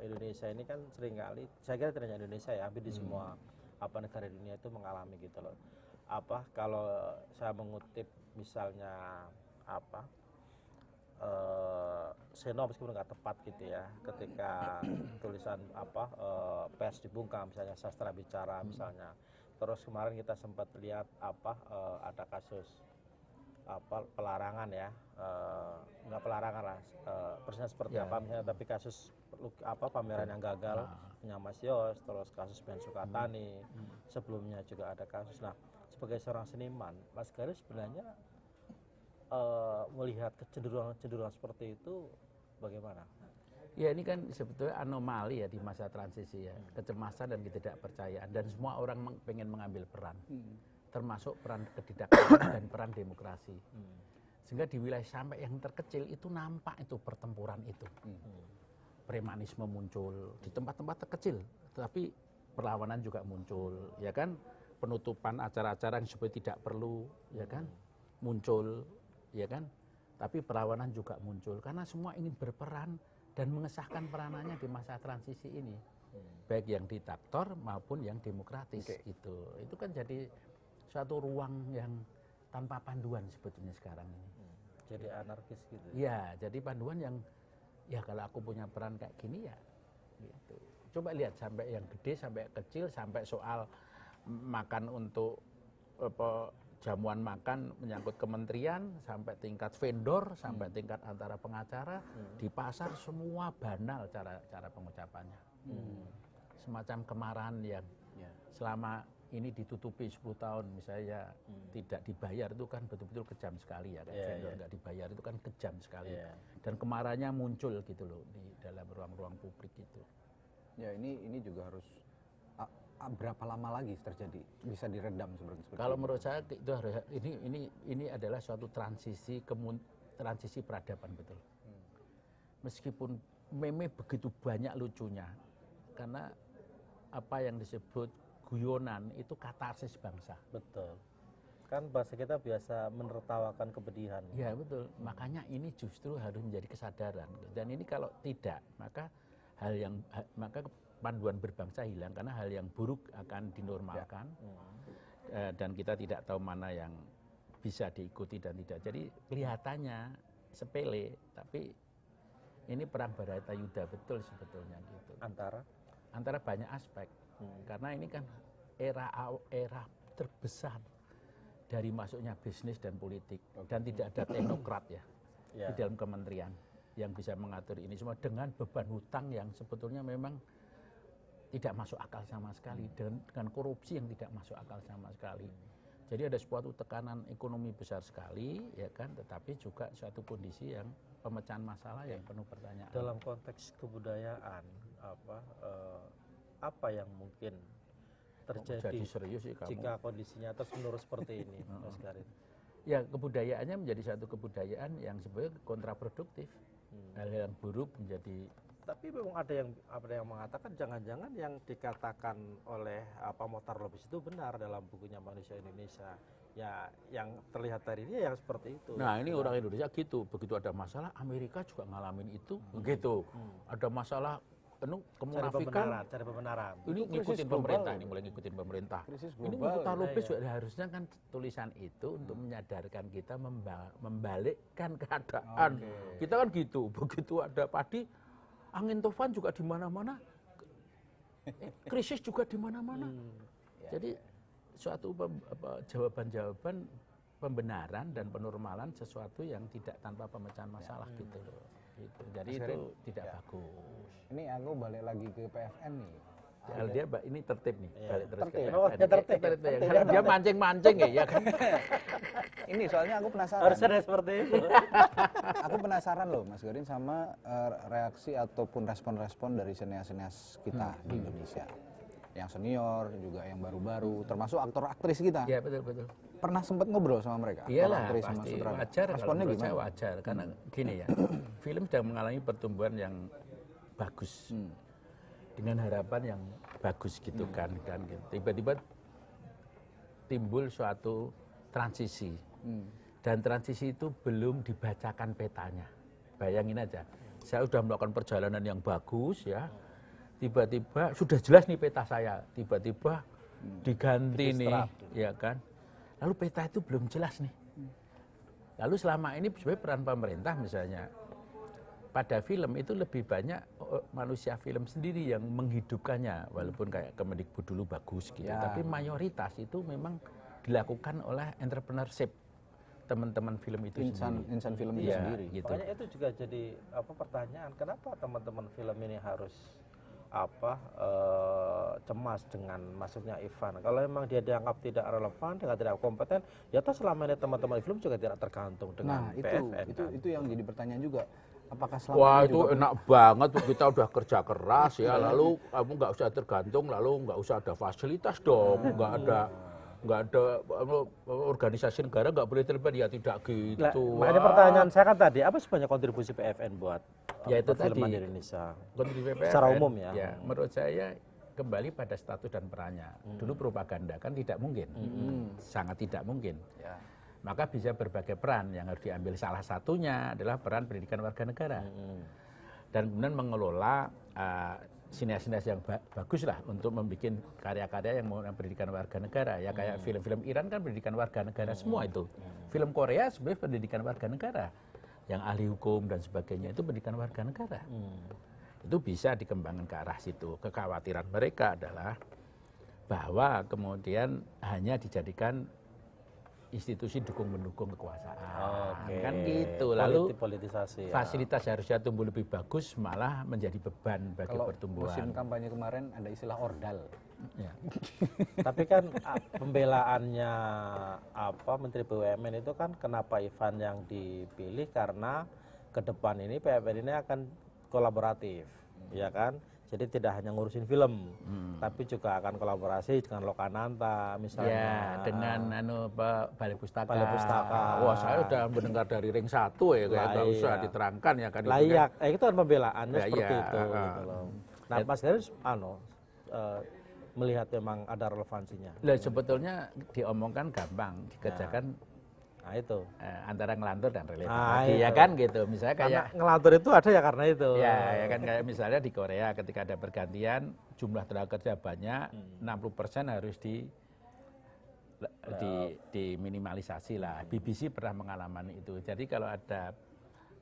Indonesia ini kan seringkali, saya kira tidak hanya Indonesia ya, hampir di semua negara dunia itu mengalami gitu loh. Kalau saya mengutip misalnya Seno meskipun nggak tepat gitu ya, ketika tulisan pers dibungkam misalnya sastra bicara misalnya. Terus kemarin kita sempat lihat ada kasus pelarangan ya, nggak pelarangan lah, persisnya seperti apa misalnya, tapi kasus pameran yang gagal punya Mas Yos, terus kasus Ben Sukatani, sebelumnya juga ada kasus. Nah, sebagai seorang seniman, Mas Garin sebenarnya melihat kecenderungan seperti itu bagaimana? Ya ini kan sebetulnya anomali ya di masa transisi ya, kecemasan dan ketidakpercayaan, dan semua orang pengen mengambil peran, termasuk peran kedidaktasanan dan peran demokrasi. Sehingga di wilayah sampai yang terkecil itu nampak itu pertempuran itu. Premanisme muncul di tempat-tempat terkecil, tetapi perlawanan juga muncul, ya kan, penutupan acara-acara yang sebenarnya tidak perlu, ya kan, muncul, ya kan, tapi perlawanan juga muncul karena semua ingin berperan dan mengesahkan peranannya di masa transisi ini, baik yang diktator maupun yang demokratis. Gitu. Itu kan jadi suatu ruang yang tanpa panduan sebetulnya sekarang ini. Jadi anarkis gitu. Ya, jadi panduan yang ya kalau aku punya peran kayak gini ya, gitu. Coba lihat sampai yang gede, sampai kecil, sampai soal makan untuk jamuan makan menyangkut kementerian, sampai tingkat vendor, sampai tingkat antara pengacara, di pasar semua banal cara pengucapannya. Semacam kemarahan yang selama ini ditutupi 10 tahun misalnya tidak dibayar, itu kan betul-betul kejam sekali ya, vendor nggak dibayar itu kan kejam sekali. Dan kemarahannya muncul gitu loh di dalam ruang-ruang publik itu. Ya ini juga harus berapa lama lagi terjadi bisa diredam seperti kalau menurut saya itu harus ini adalah suatu transisi peradaban betul. Meskipun meme begitu banyak lucunya, karena apa yang disebut guyonan itu katarsis bangsa. Betul. Kan bahasa kita biasa menertawakan kepedihan. Ya betul. Makanya ini justru harus menjadi kesadaran. Dan ini kalau tidak, maka panduan berbangsa hilang, karena hal yang buruk akan dinormalkan dan kita tidak tahu mana yang bisa diikuti dan tidak. Jadi kelihatannya sepele, tapi ini perang Baratayuda betul sebetulnya gitu. Antara banyak aspek, karena ini kan era terbesar dari masuknya bisnis dan politik, dan tidak ada teknokrat ya di dalam kementerian yang bisa mengatur ini semua dengan beban hutang yang sebetulnya memang tidak masuk akal sama sekali, dengan korupsi yang tidak masuk akal sama sekali. Jadi ada suatu tekanan ekonomi besar sekali, ya kan, tetapi juga suatu kondisi yang pemecahan masalah yang penuh pertanyaan. Dalam konteks kebudayaan, apa yang mungkin terjadi serius sih kamu. Jika kondisinya terus-menerus seperti ini, Mas Garin? Ya, kebudayaannya menjadi satu kebudayaan yang sebenarnya kontraproduktif. Hal-hal yang buruk menjadi. Tapi memang ada yang mengatakan jangan-jangan yang dikatakan oleh Mohtar Lubis itu benar dalam bukunya Manusia Indonesia. Ya, yang terlihat hari ini yang seperti itu. Nah, ini orang Indonesia gitu. Begitu ada masalah, Amerika juga ngalamin itu. Begitu. Ada masalah kemunafikan. Cari pembenaran. Ini ngikutin pemerintah, ini mulai ngikutin pemerintah. Ini Mohtar Lubis juga harusnya kan tulisan itu untuk menyadarkan kita membalikkan keadaan. Kita kan gitu. Begitu ada padi, angin tufan juga di mana-mana, krisis juga di mana-mana. Jadi suatu jawaban-jawaban pembenaran dan penormalan sesuatu yang tidak tanpa pemecahan masalah gitu loh. Gitu. Jadi itu tidak bagus. Ini aku balik lagi ke PFN nih. Dia ini tertib nih, balik terus ke tertib. Karena dia mancing-mancing ya kan. Ini soalnya aku penasaran. Harus ada seperti itu. Aku penasaran loh Mas Garin sama reaksi ataupun respon-respon dari senior-senior kita di Indonesia. Yang senior, juga yang baru-baru, termasuk aktor-aktris kita. Iya, betul. Pernah sempat ngobrol sama mereka? Iyalah, aktris pasti sama wajar. Responnya kalau gimana? Wajar, karena gini ya, film sedang mengalami pertumbuhan yang bagus. Dengan harapan yang bagus gitu kan gitu. Tiba-tiba timbul suatu transisi. Dan transisi itu belum dibacakan petanya. Bayangin aja, saya sudah melakukan perjalanan yang bagus ya, tiba-tiba sudah jelas nih peta saya, tiba-tiba diganti nih, ya kan. Lalu peta itu belum jelas nih. Lalu selama ini sebenarnya peran pemerintah misalnya, pada film itu lebih banyak manusia film sendiri yang menghidupkannya, walaupun kayak Kemendikbud dulu bagus gitu, tapi mayoritas itu memang dilakukan oleh entrepreneurship teman-teman film itu insan film itu sendiri. Gitu. Makanya itu juga jadi pertanyaan, kenapa teman-teman film ini harus cemas dengan masuknya Ivan? Kalau memang dia dianggap tidak relevan, tidak kompeten, ya toh selama ini teman-teman film juga tidak tergantung dengan PFN. Itu yang jadi pertanyaan juga. Apakah selama wah ini itu enak banget, kita udah kerja keras ya, lalu kamu nggak usah tergantung, lalu nggak usah ada fasilitas dong, nggak ada organisasi negara nggak boleh terlibat, ya tidak gitu. Makanya pertanyaan saya kan tadi, apa sebenarnya kontribusi PFN buat ya itu perfilman tadi, di Indonesia? kontribusi PFN, secara umum ya. Menurut saya kembali pada status dan perannya. Dulu propaganda kan tidak mungkin, sangat tidak mungkin. Ya. Maka bisa berbagai peran yang harus diambil. Salah satunya adalah peran pendidikan warga negara. Dan kemudian mengelola sinias-sinias yang bagus lah untuk membuat karya-karya yang menggunakan pendidikan warga negara. Ya kayak film-film Iran kan pendidikan warga negara semua itu. Film Korea sebenarnya pendidikan warga negara. Yang ahli hukum dan sebagainya itu pendidikan warga negara. Itu bisa dikembangkan ke arah situ. Kekhawatiran mereka adalah bahwa kemudian hanya dijadikan institusi dukung-mendukung kekuasaan, kan gitu. Lalu politisasi, fasilitas harusnya tumbuh lebih bagus, malah menjadi beban bagi pertumbuhan. Musim kampanye kemarin ada istilah ordal. Ya. Tapi kan pembelaannya Menteri BUMN itu kan kenapa Ivan yang dipilih, karena ke depan ini PFN ini akan kolaboratif, ya kan? Jadi tidak hanya ngurusin film, tapi juga akan kolaborasi dengan Lokananta misalnya. Ya, dengan Balai Pustaka. Balai Pustaka. Wah, saya udah mendengar dari ring 1 ya, kayak nggak usah diterangkan ya kan. Layak, itu kan pembelaannya seperti itu. Gitu loh. Nah, Mas Garis melihat memang ada relevansinya. Lah sebetulnya diomongkan gampang, dikerjakan. Nah itu antara ngelantur dan relevan lagi, ya kan gitu. Misalnya kayak ngelantur itu ada ya karena itu. Ya kan kayak misalnya di Korea ketika ada pergantian jumlah tenaga kerja banyak, 60% harus diminimalisasi lah. BBC pernah mengalami itu. Jadi kalau ada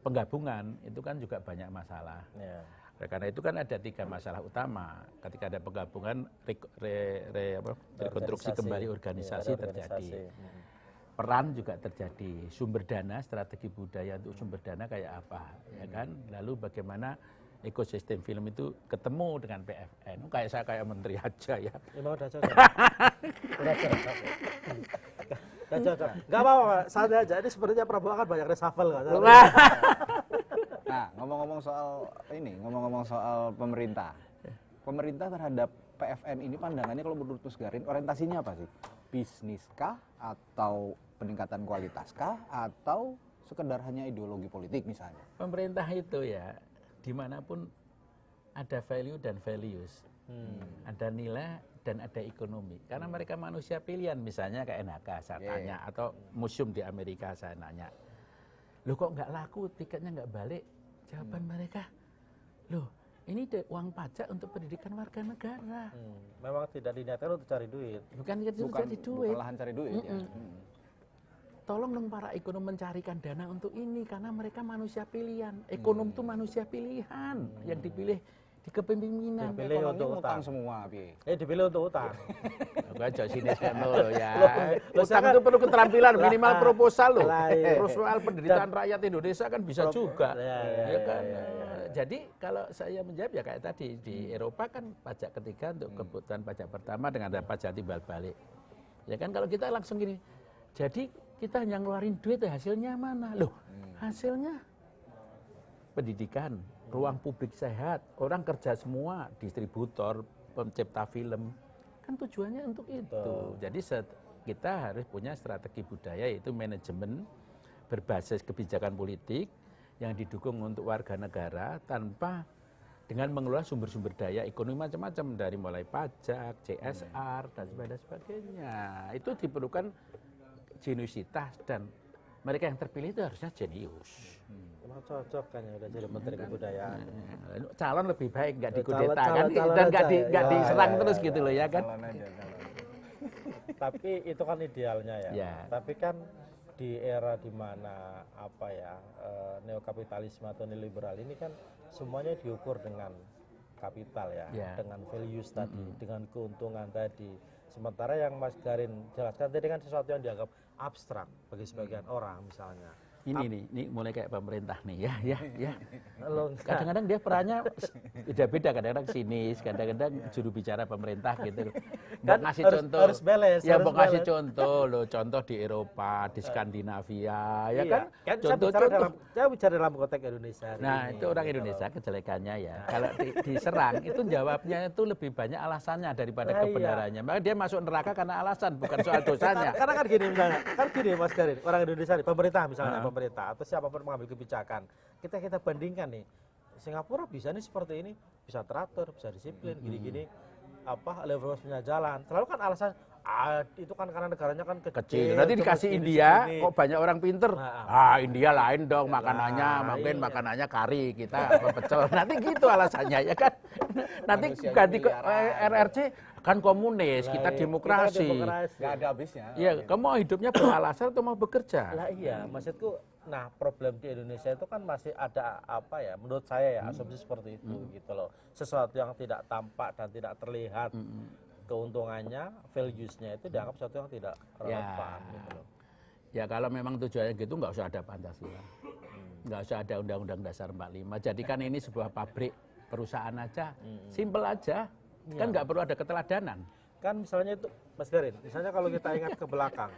penggabungan itu kan juga banyak masalah. Ya. Karena itu kan ada 3 masalah utama. Ketika ada penggabungan, rekonstruksi kembali organisasi terjadi. Peran juga terjadi, sumber dana, strategi budaya untuk sumber dana kayak apa, ya kan? Lalu bagaimana ekosistem film itu ketemu dengan PFN? Kayak saya kayak menteri aja ya. Memang udah cocok. Udah cocok. Udah cocok. Gak apa-apa, santai aja. Ini sebenarnya Prabowo kan banyak reshuffle kan. Nah, ngomong-ngomong soal pemerintah terhadap PFN ini pandangannya kalau menurut Mas Garin orientasinya apa sih? Bisniskah atau peningkatan kualitaskah atau sekedar hanya ideologi politik misalnya? Pemerintah itu ya dimanapun ada value dan values, ada nilai dan ada ekonomi. Karena mereka manusia pilihan, misalnya kayak NHK saya tanya, atau museum di Amerika saya nanya, loh kok nggak laku, tiketnya nggak balik? Jawaban mereka, loh ini uang pajak untuk pendidikan warga negara. Memang tidak diniatkan untuk cari duit. Bukan cari duit. Bukan lahan cari duit ya. Tolong dong para ekonom mencarikan dana untuk ini, karena mereka manusia pilihan. Ekonom itu manusia pilihan yang dipilih di kepemimpinan. Dipilih untuk utang semua, dipilih untuk utang. Aku aja sini ya. Utang itu perlu keterampilan, minimal proposal loh. Terus soal penderitaan rakyat Indonesia kan bisa juga. Ya kan. Jadi kalau saya menjawab ya kayak tadi, di Eropa kan pajak ketiga untuk kebutuhan pajak pertama dengan ada pajak timbal balik. Ya kan kalau kita langsung gini, jadi kita hanya ngeluarin duit, hasilnya mana? Loh, hasilnya pendidikan, ruang publik sehat, orang kerja semua, distributor, pencipta film. Kan tujuannya untuk itu. Jadi kita harus punya strategi budaya, yaitu manajemen berbasis kebijakan politik yang didukung untuk warga negara tanpa dengan mengelola sumber-sumber daya ekonomi macam-macam dari mulai pajak, CSR dan sebagainya. Itu diperlukan jeniusitas dan mereka yang terpilih itu harusnya jenius. Emang cocok kan ya udah jadi menteri kebudayaan. Calon lebih baik nggak Calon- dikudeta kan calon dan aja ya. nggak diserang Ya, terus ya, gitu loh ya kan. Calon aja, calon. Tapi itu kan idealnya ya. Ya. Tapi kan di era dimana apa ya neokapitalisme atau neoliberal ini kan semuanya diukur dengan kapital ya, Ya. dengan values tadi, dengan keuntungan tadi. Sementara yang Mas Garin jelaskan tadi kan sesuatu yang dianggap abstrak bagi sebagian orang misalnya. Ini mulai kayak pemerintah nih ya. Lo enggak. Kadang-kadang dia perannya beda-beda, kadang-kadang sinis, kadang-kadang juru bicara pemerintah gitu. Mau Kan ngasih harus- contoh. harus balance, Ya harus mau ngasih balance. contoh loh, contoh di Eropa, di Skandinavia, ya Iya. kan? Saya bicara dalam konteks Indonesia hari Nah, ini, itu orang gitu Indonesia loh. kejelekannya ya. Kalau diserang itu jawabnya itu lebih banyak alasannya daripada Nah, iya. kebenarannya. Maka dia masuk neraka karena alasan, bukan soal dosanya. Karena kan gini misalnya, kan gini Mas Garin, orang Indonesia nih, pemerintah misalnya, pemerintah atau siapapun mengambil kebijakan, kita bandingkan nih, Singapura bisa nih seperti ini, bisa teratur, bisa disiplin, gini-gini, level punya jalan. Selalu kan alasan, itu kan karena negaranya kan Kecil. Nanti terus dikasih gini, India, segini. kok banyak orang pinter. Nah, India lain dong makanannya, mungkin iya. makanannya kari, kita apa pecel. Nanti gitu alasannya ya kan. Nanti Manusianya ganti ke miliaran. RRC kan komunis, Lah, kita iya, demokrasi. Nggak ada habisnya. Iya, kamu mau hidupnya beralasan atau mau bekerja? Lah iya, maksudku, nah problem di Indonesia itu kan masih ada apa ya, menurut saya ya asumsi seperti itu gitu loh. Sesuatu yang tidak tampak dan tidak terlihat keuntungannya, values-nya itu dianggap sesuatu yang tidak relevan gitu loh. Ya kalau memang tujuannya gitu nggak usah ada Pancasila. Nggak usah ada Undang-Undang Dasar 45. Jadikan ini sebuah pabrik perusahaan aja. Simple aja. Kan nggak perlu ada keteladanan. Kan misalnya itu Mas Garin, misalnya kalau kita ingat ke belakang,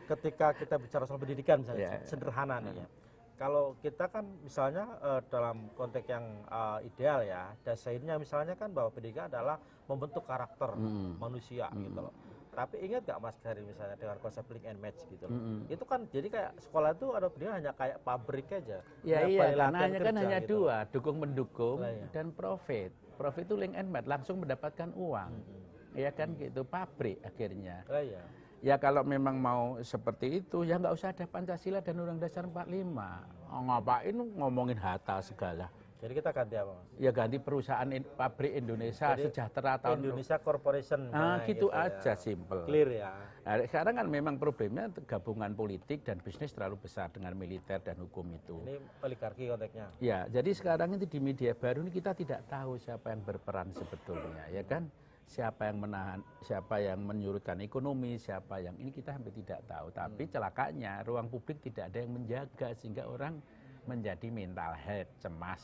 ketika kita bicara soal pendidikan misalnya, Ya. sederhana nih ya. Kalau kita kan misalnya dalam konteks yang ideal ya, desainnya misalnya kan bahwa pendidikan adalah membentuk karakter manusia gitu loh. Tapi ingat gak Mas Garin misalnya dengan konsep link and match gitu loh. Itu kan jadi kayak sekolah itu ada pendidikan hanya kayak pabrik aja. Ya Kayak iya, latihan karena hanya kan kerja hanya gitu. dua, dukung mendukung Lah, iya. dan profit. Profit itu link and match, langsung mendapatkan uang. Ya kan gitu, pabrik akhirnya. Lah, iya. Ya kalau memang mau seperti itu, ya nggak usah ada Pancasila dan Undang Dasar 45. Ngapain ngomongin Hatta segala. Jadi kita ganti apa Mas? Ya ganti perusahaan pabrik Indonesia Jadi, sejahtera tahun Indonesia Corporation. misalnya gitu ya. aja, simple. Clear ya. Nah, sekarang kan memang problemnya gabungan politik dan bisnis terlalu besar dengan militer dan hukum itu. Ini oligarki konteksnya. Ya, jadi sekarang itu di media baru ini kita tidak tahu siapa yang berperan sebetulnya, ya kan? Siapa yang menahan, siapa yang menyurutkan ekonomi, siapa yang ini kita hampir tidak tahu. Tapi celakanya ruang publik tidak ada yang menjaga sehingga orang menjadi mental health, cemas.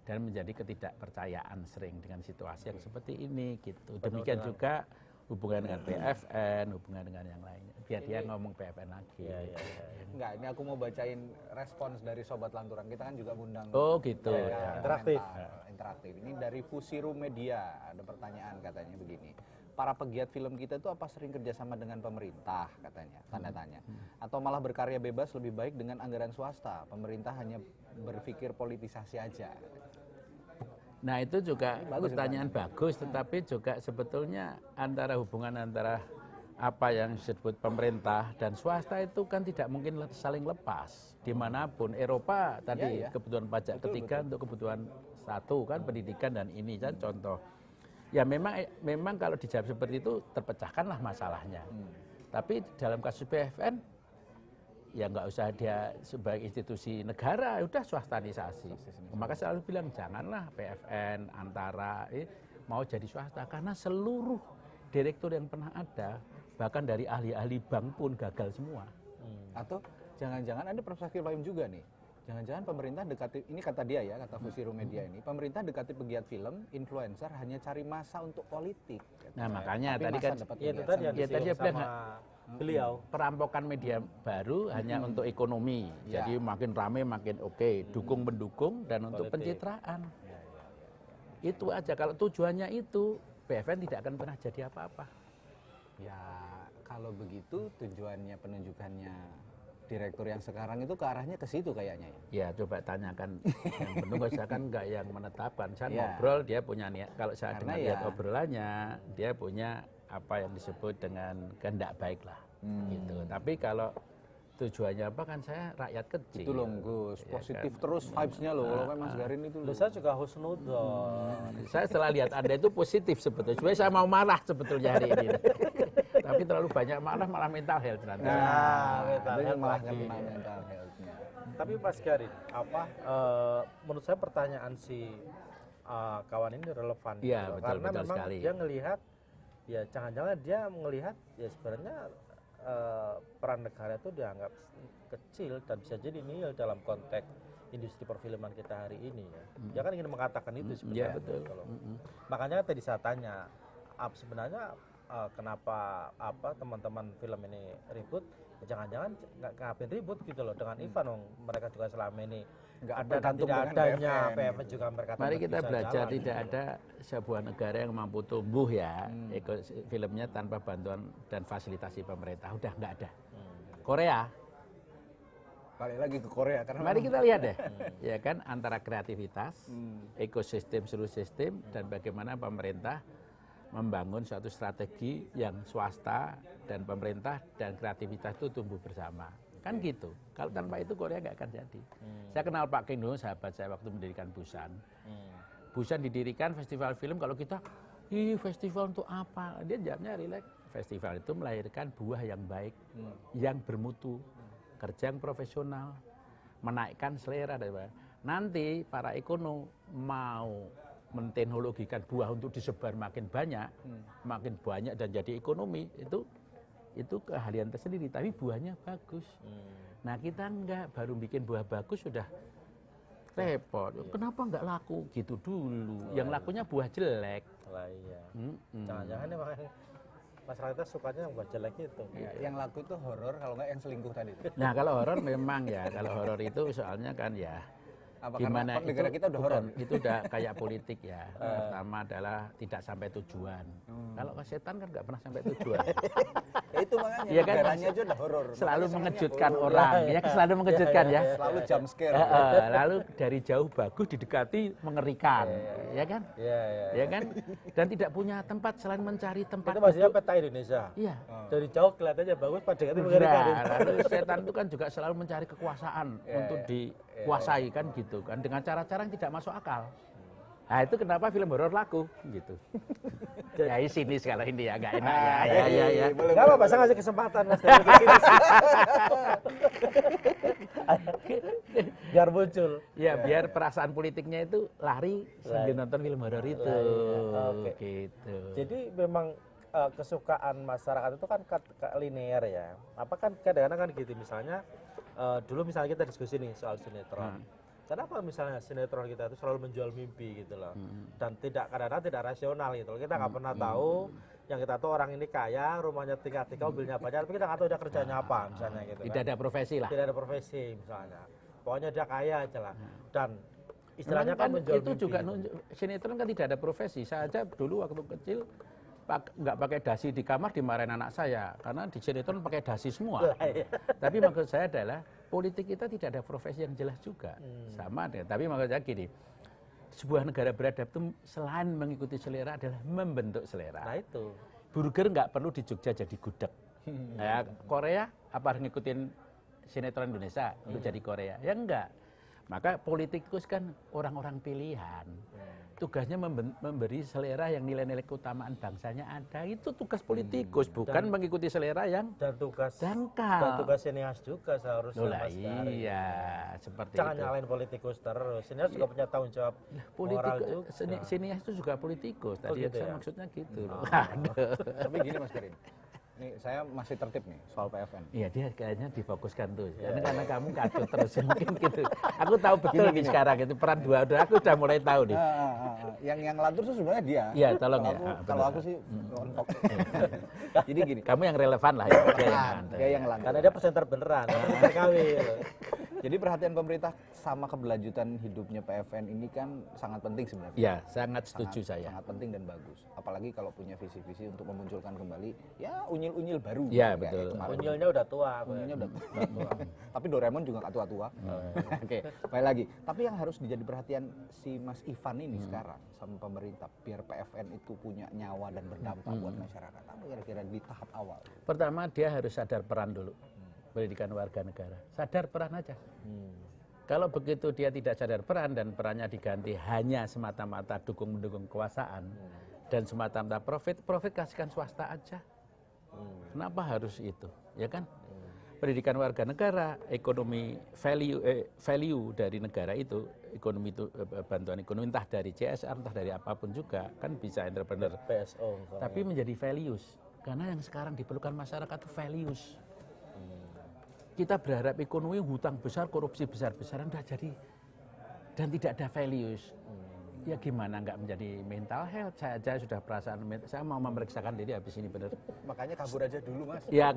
Dan menjadi ketidakpercayaan sering dengan situasi yang seperti ini gitu. Demikian juga hubungan dengan PFN, hubungan dengan yang lainnya. Biar dia ngomong PFN lagi. Iya. Enggak, ini aku mau bacain respons dari Sobat Lanturan. Kita kan juga ngundang Oh gitu. ya, Interaktif. interaktif. Ini dari Fusiru Media, ada pertanyaan katanya begini. Para pegiat film kita itu apa sering kerjasama dengan pemerintah katanya, tanda tanya. Atau malah berkarya bebas lebih baik dengan anggaran swasta. Pemerintah hanya berpikir politisasi aja. Nah itu juga Bagus pertanyaan bagus, tetapi juga sebetulnya hubungan antara apa yang disebut pemerintah dan swasta itu kan tidak mungkin saling lepas. Dimanapun, Eropa tadi Iya, iya. kebutuhan pajak ketiga untuk kebutuhan satu kan pendidikan dan ini kan contoh. Ya memang kalau dijawab seperti itu terpecahkanlah masalahnya. Tapi dalam kasus BFN ya nggak usah dia sebagai institusi negara, udah swastanisasi. Maka selalu bilang janganlah PFN antara mau jadi swasta karena seluruh direktur yang pernah ada bahkan dari ahli-ahli bank pun gagal semua. Atau jangan-jangan ada perspektif lain juga nih. Jangan-jangan pemerintah dekati, ini kata dia ya, kata Fusiru Media ini, pemerintah dekati pegiat film, influencer hanya cari masa untuk politik. Nah makanya Tapi tadi masa kan dapat Iya itu pegiat tadi yang Ya, tadi disinggung dia bilang, sama beliau. perampokan media baru hanya untuk ekonomi. Ya. Jadi makin rame makin oke, dukung mendukung dan untuk Politik. pencitraan. Itu aja kalau tujuannya itu BFN tidak akan pernah jadi apa-apa. Ya kalau begitu tujuannya penunjukannya direktur yang sekarang itu ke arahnya ke situ kayaknya ya. Ya coba tanyakan yang penunggu, saya kan nggak yang menetapkan. Saya ngobrol, dia punya niat. Kalau saya dengar lihat obrolannya, dia punya apa yang disebut dengan kehendak baik lah. Gitu. Tapi kalau tujuannya apa kan saya rakyat kecil. Itu loh Gus, positif kan? Terus vibes-nya loh. Kalau Mas Garin itu loh. Saya juga husnudzon. Saya setelah lihat Anda itu positif sebetulnya. Sebenarnya saya mau marah sebetulnya hari ini. Tapi terlalu banyak marah malah mental health nanti. Mental health malah mental health-nya. Tapi Mas Garin, menurut saya pertanyaan si kawan ini relevan. Iya, betul, karena betul memang sekali. Dia ngelihat, ya jangan-jangan dia melihat ya sebenarnya peran negara itu dianggap kecil dan bisa jadi nihil dalam konteks industri perfilman kita hari ini ya. Dia kan ingin mengatakan itu sebenarnya. Ya, betul. Makanya tadi saya tanya, sebenarnya kenapa teman-teman film ini ribut? Ya, jangan-jangan nggak ngapain ribut gitu loh dengan Ivan, mereka juga selama ini nggak ada dan tidak adanya PFN juga mereka. Mari kita belajar jalan. Tidak ada sebuah negara yang mampu tumbuh ya filmnya tanpa bantuan dan fasilitasi pemerintah. Udah nggak ada. Korea. Balik lagi ke Korea karena mari kita lihat deh, ya kan antara kreativitas, ekosistem seluruh sistem dan bagaimana pemerintah membangun suatu strategi yang swasta dan pemerintah dan kreativitas itu tumbuh bersama. Kan gitu. Kalau tanpa itu Korea nggak akan jadi. Saya kenal Pak King dulu, sahabat saya waktu mendirikan Busan. Busan didirikan festival film, kalau kita, festival untuk apa? Dia jawabnya rileks. Festival itu melahirkan buah yang baik, yang bermutu, kerja yang profesional, menaikkan selera. Nanti para ekonom mau menteknologikan buah untuk disebar makin banyak dan jadi ekonomi, itu keahlian tersendiri, tapi buahnya bagus. Nah kita enggak, baru bikin buah bagus sudah repot. Kenapa enggak laku gitu dulu? Yang lakunya buah jelek. Iya. Jangan-jangan emang masyarakat sukanya yang buah jelek itu. Ya, yang laku itu horor, kalau enggak yang selingkuh tadi. Nah kalau horor memang ya, kalau horor itu soalnya kan ya. Gimana itu negara kita udah horor? Itu udah kayak politik ya. Pertama adalah tidak sampai tujuan. Kalau setan kan nggak pernah sampai tujuan. Itu makanya ya kan, negaranya aja udah horor. Selalu mengejutkan orang, selalu mengejutkan ya. Selalu jump scare. Lalu dari jauh bagus, didekati mengerikan, ya kan? Ya kan? Dan tidak punya tempat selain mencari tempat. Itu maksudnya peta Indonesia. Iya. Dari jauh kelihatannya bagus, pada dekati mengerikan. Lalu setan itu kan juga selalu mencari kekuasaan untuk dikuasai kan gitu kan, dengan cara-cara yang tidak masuk akal. Nah itu kenapa film horor laku gitu. Ya sinis kalau ini ya, nggak enak ya. Nggak apa-apa, saya ngasih kesempatan Mas. Biar muncul. Ya biar perasaan politiknya itu lari sambil nonton film horor itu. Gitu. Jadi memang kesukaan masyarakat itu kan linear ya. Apa kan kadang-kadang kan gitu, misalnya dulu misalnya kita diskusi nih soal sinetron. Kenapa misalnya sinetron kita itu selalu menjual mimpi gitu loh, dan kadang-kadang tidak rasional gitu loh. Kita nggak pernah tahu, yang kita tahu orang ini kaya, rumahnya tingkat-tingkat, mobilnya banyak, tapi kita nggak tahu dia kerjanya apa misalnya gitu. Tidak ada profesi lah. Tidak ada profesi misalnya. Pokoknya dia kaya aja lah. Dan istilahnya kan menjual itu mimpi. juga sinetron kan tidak ada profesi. Saya aja dulu waktu kecil nggak pakai dasi di kamar dimarahin anak saya karena di sinetron pakai dasi semua. Tapi maksud saya adalah politik kita tidak ada profesi yang jelas juga. Sama dengan, tapi maksud saya gini, sebuah negara beradab itu selain mengikuti selera adalah membentuk selera. Nah itu. Burger nggak perlu di Jogja jadi gudeg. Nah, Korea apa harus ngikutin sinetron Indonesia untuk jadi Korea? Ya enggak. Maka politikus kan orang-orang pilihan. Tugasnya memberi selera yang nilai-nilai keutamaan bangsanya ada. Itu tugas politikus, bukan mengikuti selera yang dan tugas dangkal. Dan tugas sinias juga seharusnya. Iya, seperti jangan itu. Jangan nyalain politikus terus. Sinias juga punya tanggung jawab moral juga. Sinias itu juga politikus. Tadi gitu ya? Maksudnya gitu loh. Tapi gini Mas Garin. Nih saya masih tertib nih soal PFN. Iya dia kayaknya difokuskan tuh. Karena kamu kacau terus mungkin gitu. Aku tahu betul nih sekarang itu peran dua aku udah mulai tahu nih. Yang ngatur tuh sebenarnya dia. Iya tolong ya. Kalau aku sih Jadi gini, Kamu yang relevan lah ya. Dia yang nganter. dia yang lancar. Karena dia presenter beneran, PKW. Gitu. Jadi perhatian pemerintah sama keberlanjutan hidupnya PFN ini kan sangat penting sebenarnya. Ya, sangat setuju saya. Sangat penting dan bagus. Apalagi kalau punya visi-visi untuk memunculkan kembali ya unyil-unyil baru. Ya, Kayak betul. kemarin. Unyilnya udah tua. Unyilnya udah tua. Tapi Doraemon juga gak tua-tua. Oke, baik lagi. Tapi yang harus dijadi perhatian si Mas Ivan ini sekarang sama pemerintah biar PFN itu punya nyawa dan berdampak buat masyarakat. Apa kira-kira di tahap awal? Pertama dia harus sadar peran dulu. Pendidikan warga negara. Sadar peran aja. Kalau begitu dia tidak sadar peran dan perannya diganti hanya semata-mata mendukung kekuasaan dan semata-mata profit kasihkan swasta aja. Kenapa harus itu? Ya kan? Pendidikan warga negara, ekonomi value dari negara itu, ekonomi itu bantuan ekonomi entah dari CSR entah dari apapun juga kan bisa entrepreneur. PSO. Tapi menjadi values. Karena yang sekarang diperlukan masyarakat itu values. Kita berharap ekonomi hutang besar, korupsi besar-besaran udah jadi dan tidak ada values. Ya gimana nggak menjadi mental health? Saya aja sudah perasaan, saya mau memeriksakan diri habis ini bener. Makanya kabur aja dulu, Mas. Ya,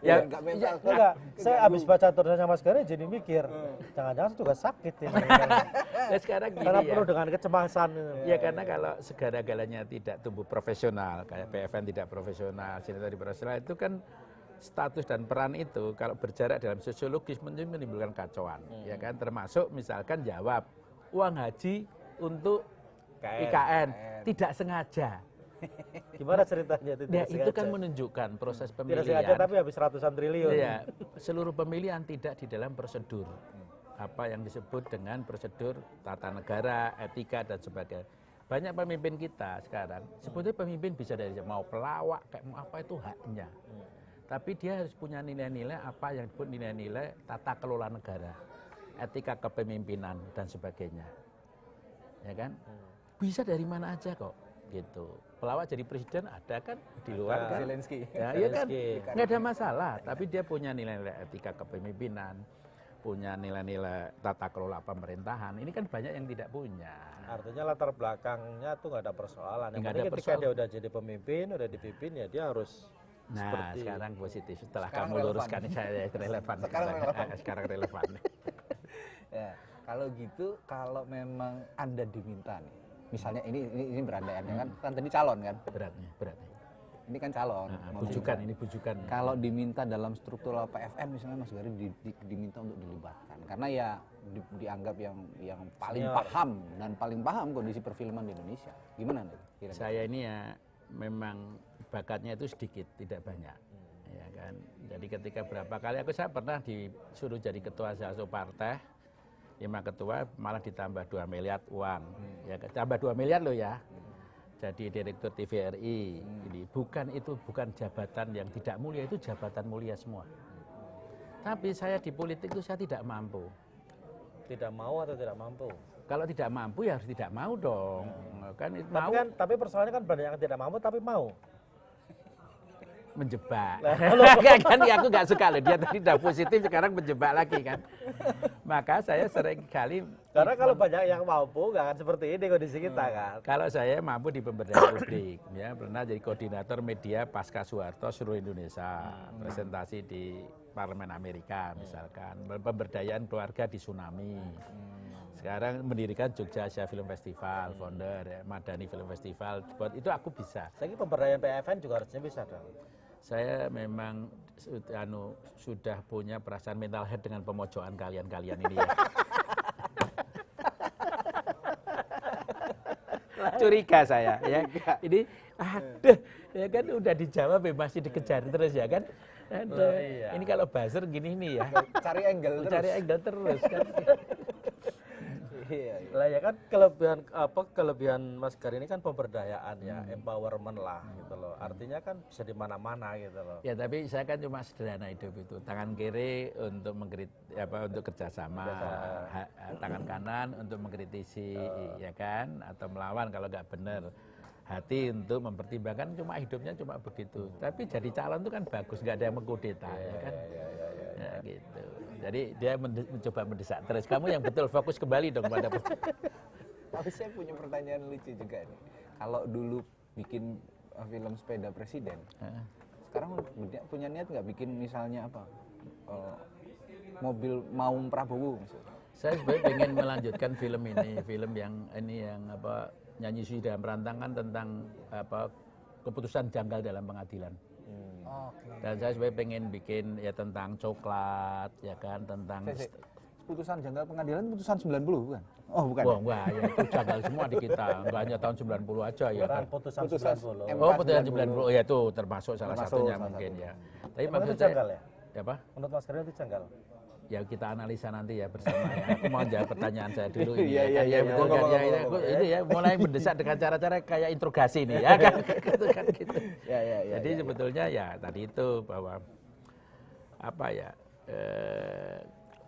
Ya, enggak mental. Enggak, saya habis baca tulisannya Mas Gari jadi mikir, jangan-jangan juga sakit ini. ya sekarang gini Karena ya. penuh dengan kecemasan. Ya karena kalau segala-galanya tidak tumbuh profesional, kayak PFN tidak profesional, sinetron profesional itu kan status dan peran itu kalau berjarak dalam sosiologis menimbulkan kacauan, ya kan, termasuk misalkan jawab uang haji untuk IKN tidak sengaja. Gimana ceritanya itu? Ya itu kan menunjukkan proses tidak pemilihan. sengaja tapi habis ratusan triliun. Ya, seluruh pemilihan tidak di dalam prosedur. Apa yang disebut dengan prosedur tata negara, etika dan sebagainya. Banyak pemimpin kita sekarang sebetulnya pemimpin bisa dari mau pelawak kayak mau apa itu haknya. Tapi dia harus punya nilai-nilai apa yang disebut nilai-nilai tata kelola negara, etika kepemimpinan dan sebagainya. Ya kan? Bisa dari mana aja kok, gitu. Pelawak jadi presiden ada kan di luar kan? Zelensky. Ya, iya kan? Nggak ada masalah. Tapi dia punya nilai-nilai etika kepemimpinan, punya nilai-nilai tata kelola pemerintahan. Ini kan banyak yang tidak punya. Artinya latar belakangnya tuh nggak ada persoalan. Yang Nggak penting ada ketika persoalan. dia udah jadi pemimpin, udah dipimpin ya dia harus Nah, seperti sekarang positif. Setelah Sekarang kamu relevan. luruskan saya relevan. Sekarang relevan. Ya, kalau gitu, kalau memang Anda diminta nih, misalnya ini berandai-andai kan tadi calon kan, Beratnya. ini kan calon. Nah, mau bujukan diminta. ini bujukan. Kalau diminta dalam struktural PFN misalnya Mas Gari diminta untuk dilibatkan, karena ya dianggap yang paling Senior. paham dan paling paham kondisi perfilman di Indonesia. Gimana nih? Kira-kira? Saya ini ya memang bakatnya itu sedikit, tidak banyak. Ya kan. Jadi ketika berapa kali saya pernah disuruh jadi ketua salah satu partai, 5 ketua malah ditambah 2 miliar uang. Ya tambah 2 miliar loh ya. Jadi direktur TVRI ini bukan jabatan yang tidak mulia, itu jabatan mulia semua. Tapi saya di politik itu saya tidak mampu. tidak mau atau tidak mampu. Kalau tidak mampu ya harus tidak mau dong. Kan mau Tapi persoalannya kan banyak yang tidak mampu tapi mau. menjebak. Kan ya aku nggak suka loh, dia tadi udah positif sekarang menjebak lagi kan. Maka saya sering kali Karena kalau banyak yang mampu nggak akan seperti ini kondisi kita kan. kalau saya mampu di pemberdayaan publik, ya pernah jadi koordinator media pasca Soeharto seluruh Indonesia, presentasi di Parlemen Amerika misalkan, pemberdayaan keluarga di tsunami. Sekarang mendirikan Jogja Asia Film Festival, founder ya, Madani Film Festival, buat itu aku bisa. Saya kira pemberdayaan PFN juga harusnya bisa dong. Saya memang sudah punya perasaan mental health dengan pemojokan kalian-kalian ini ya. Curiga saya ya. Ini aduh ya kan udah dijawab ya masih dikejar terus ya kan. Aduh, iya. ini kalau buzzer gini nih ya. Cari angle terus. Cari angle terus kan. Iya, iya. Lah ya kan kelebihan Mas Gari ini kan pemberdayaan ya, empowerment lah gitu loh. Artinya kan bisa di mana-mana gitu loh. Ya tapi saya kan cuma sederhana hidup itu. Tangan kiri untuk untuk kerjasama, tangan kanan untuk mengkritisi, ya kan, atau melawan kalau nggak benar. Hati untuk mempertimbangkan, cuma hidupnya cuma begitu. Tapi jadi calon itu kan bagus, nggak ada yang mengkudeta, ya kan. Ya, gitu. Jadi dia mencoba mendesak terus. Kamu yang betul fokus kembali dong pada. Tapi saya punya pertanyaan lucu juga nih. Kalau dulu bikin film sepeda presiden. Sekarang punya niat nggak bikin misalnya apa? Mobil Maung Prabowo misalnya. Saya sebenarnya pengen melanjutkan film yang nyanyi suci dalam perantangan tentang keputusan janggal dalam pengadilan. Dan saya sebenarnya pengen bikin ya tentang coklat, ya kan, tentang putusan janggal pengadilan putusan 90 bukan? Oh bukan. Wah, enggak, ya itu janggal semua di kita. Enggak hanya tahun 90 aja ya kan. Putusan 90. Oh, putusan 90. Ya itu termasuk salah satunya mungkin ya. Tapi maksud saya janggal ya? Ya apa? Menurut Mas Garin itu janggal. Ya kita analisa nanti ya bersama ya. Aku mau jawab pertanyaan saya dulu ini. Iya, betul kan ya. Ini ya mulai mendesak dengan cara-cara kayak interogasi nih ya kan. Gitu. Jadi sebetulnya ya tadi itu bahwa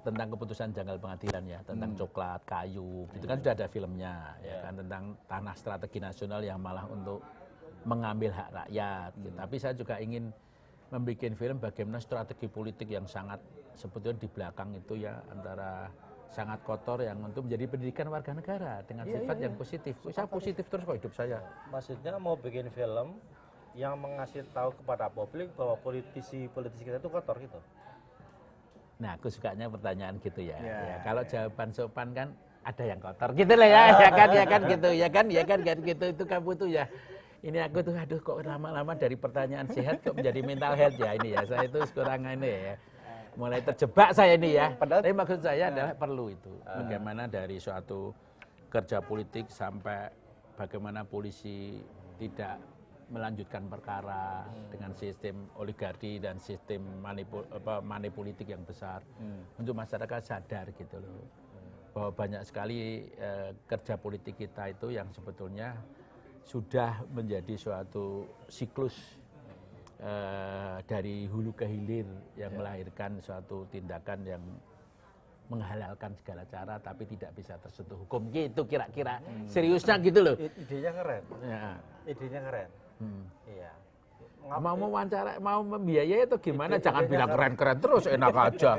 tentang keputusan janggal pengadilan ya, tentang coklat, kayu, itu kan sudah ada filmnya ya kan, tentang tanah strategi nasional yang malah untuk mengambil hak rakyat. Gitu. Tapi saya juga ingin membuat film bagaimana strategi politik yang sangat sebetulnya di belakang itu ya antara sangat kotor yang untuk menjadi pendidikan warga negara dengan sifat yang positif. Saya positif terus kok hidup saya. Maksudnya mau bikin film yang mengasih tahu kepada publik bahwa politisi kita itu kotor gitu. Nah, aku sukanya pertanyaan gitu ya. Kalau jawaban sopan kan ada yang kotor gitu lah ya, ya kan gitu. Itu kamu tuh ya. Ini aku tuh aduh kok lama-lama dari pertanyaan sehat kok menjadi mental health ya ini ya. Saya itu sekarang ini ya. Mulai terjebak saya ini ya. Tapi maksud saya adalah perlu itu. Bagaimana dari suatu kerja politik sampai bagaimana polisi tidak melanjutkan perkara dengan sistem oligarki dan sistem money politik yang besar. Untuk masyarakat sadar gitu loh. Bahwa banyak sekali kerja politik kita itu yang sebetulnya sudah menjadi suatu siklus dari hulu ke hilir yang melahirkan suatu tindakan yang menghalalkan segala cara tapi tidak bisa tersentuh hukum gitu kira-kira. Seriusnya gitu loh. Idenya keren. Ya. Idenya keren. Iya. Mau wawancara, mau membiayai atau gimana? Jangan bilang keren-keren terus, enak aja.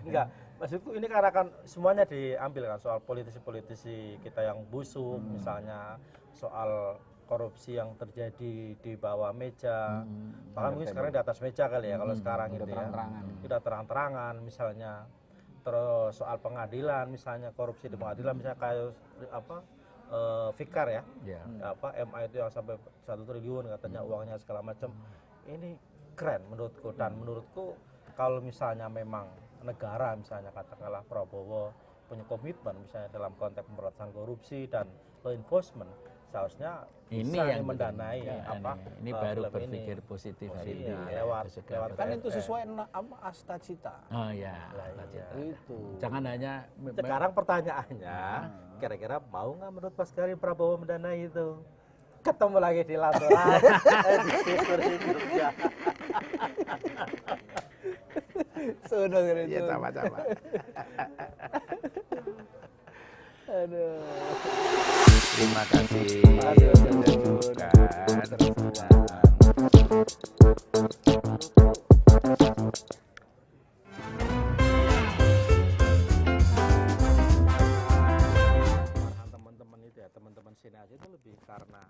Enggak, maksudku ini karena kan semuanya diambil kan soal politisi-politisi kita yang busuk, misalnya soal korupsi yang terjadi di bawah meja, bahkan mungkin sekarang di atas meja kali ya kalau sekarang itu ya. Sudah terang-terangan misalnya. Terus soal pengadilan misalnya korupsi di pengadilan misalnya kayak Fikar ya, MA itu yang sampai 1 triliun katanya uangnya segala macam. Ini keren menurutku dan menurutku kalau misalnya memang negara misalnya katakanlah Prabowo punya komitmen misalnya dalam konteks pemberantasan korupsi dan law enforcement seharusnya ini yang mendanai ini baru berpikir positif lewat kan itu sesuai asta cita. Oh ya, itu. Jangan hanya sekarang pertanyaannya kira-kira mau nggak menurut Mas Garin Prabowo mendanai itu? Ketemu lagi di Lasoran. Sudah ya sama-sama. Aduh. Terima kasih. Teman-teman itu ya, teman-teman sineas itu lebih karena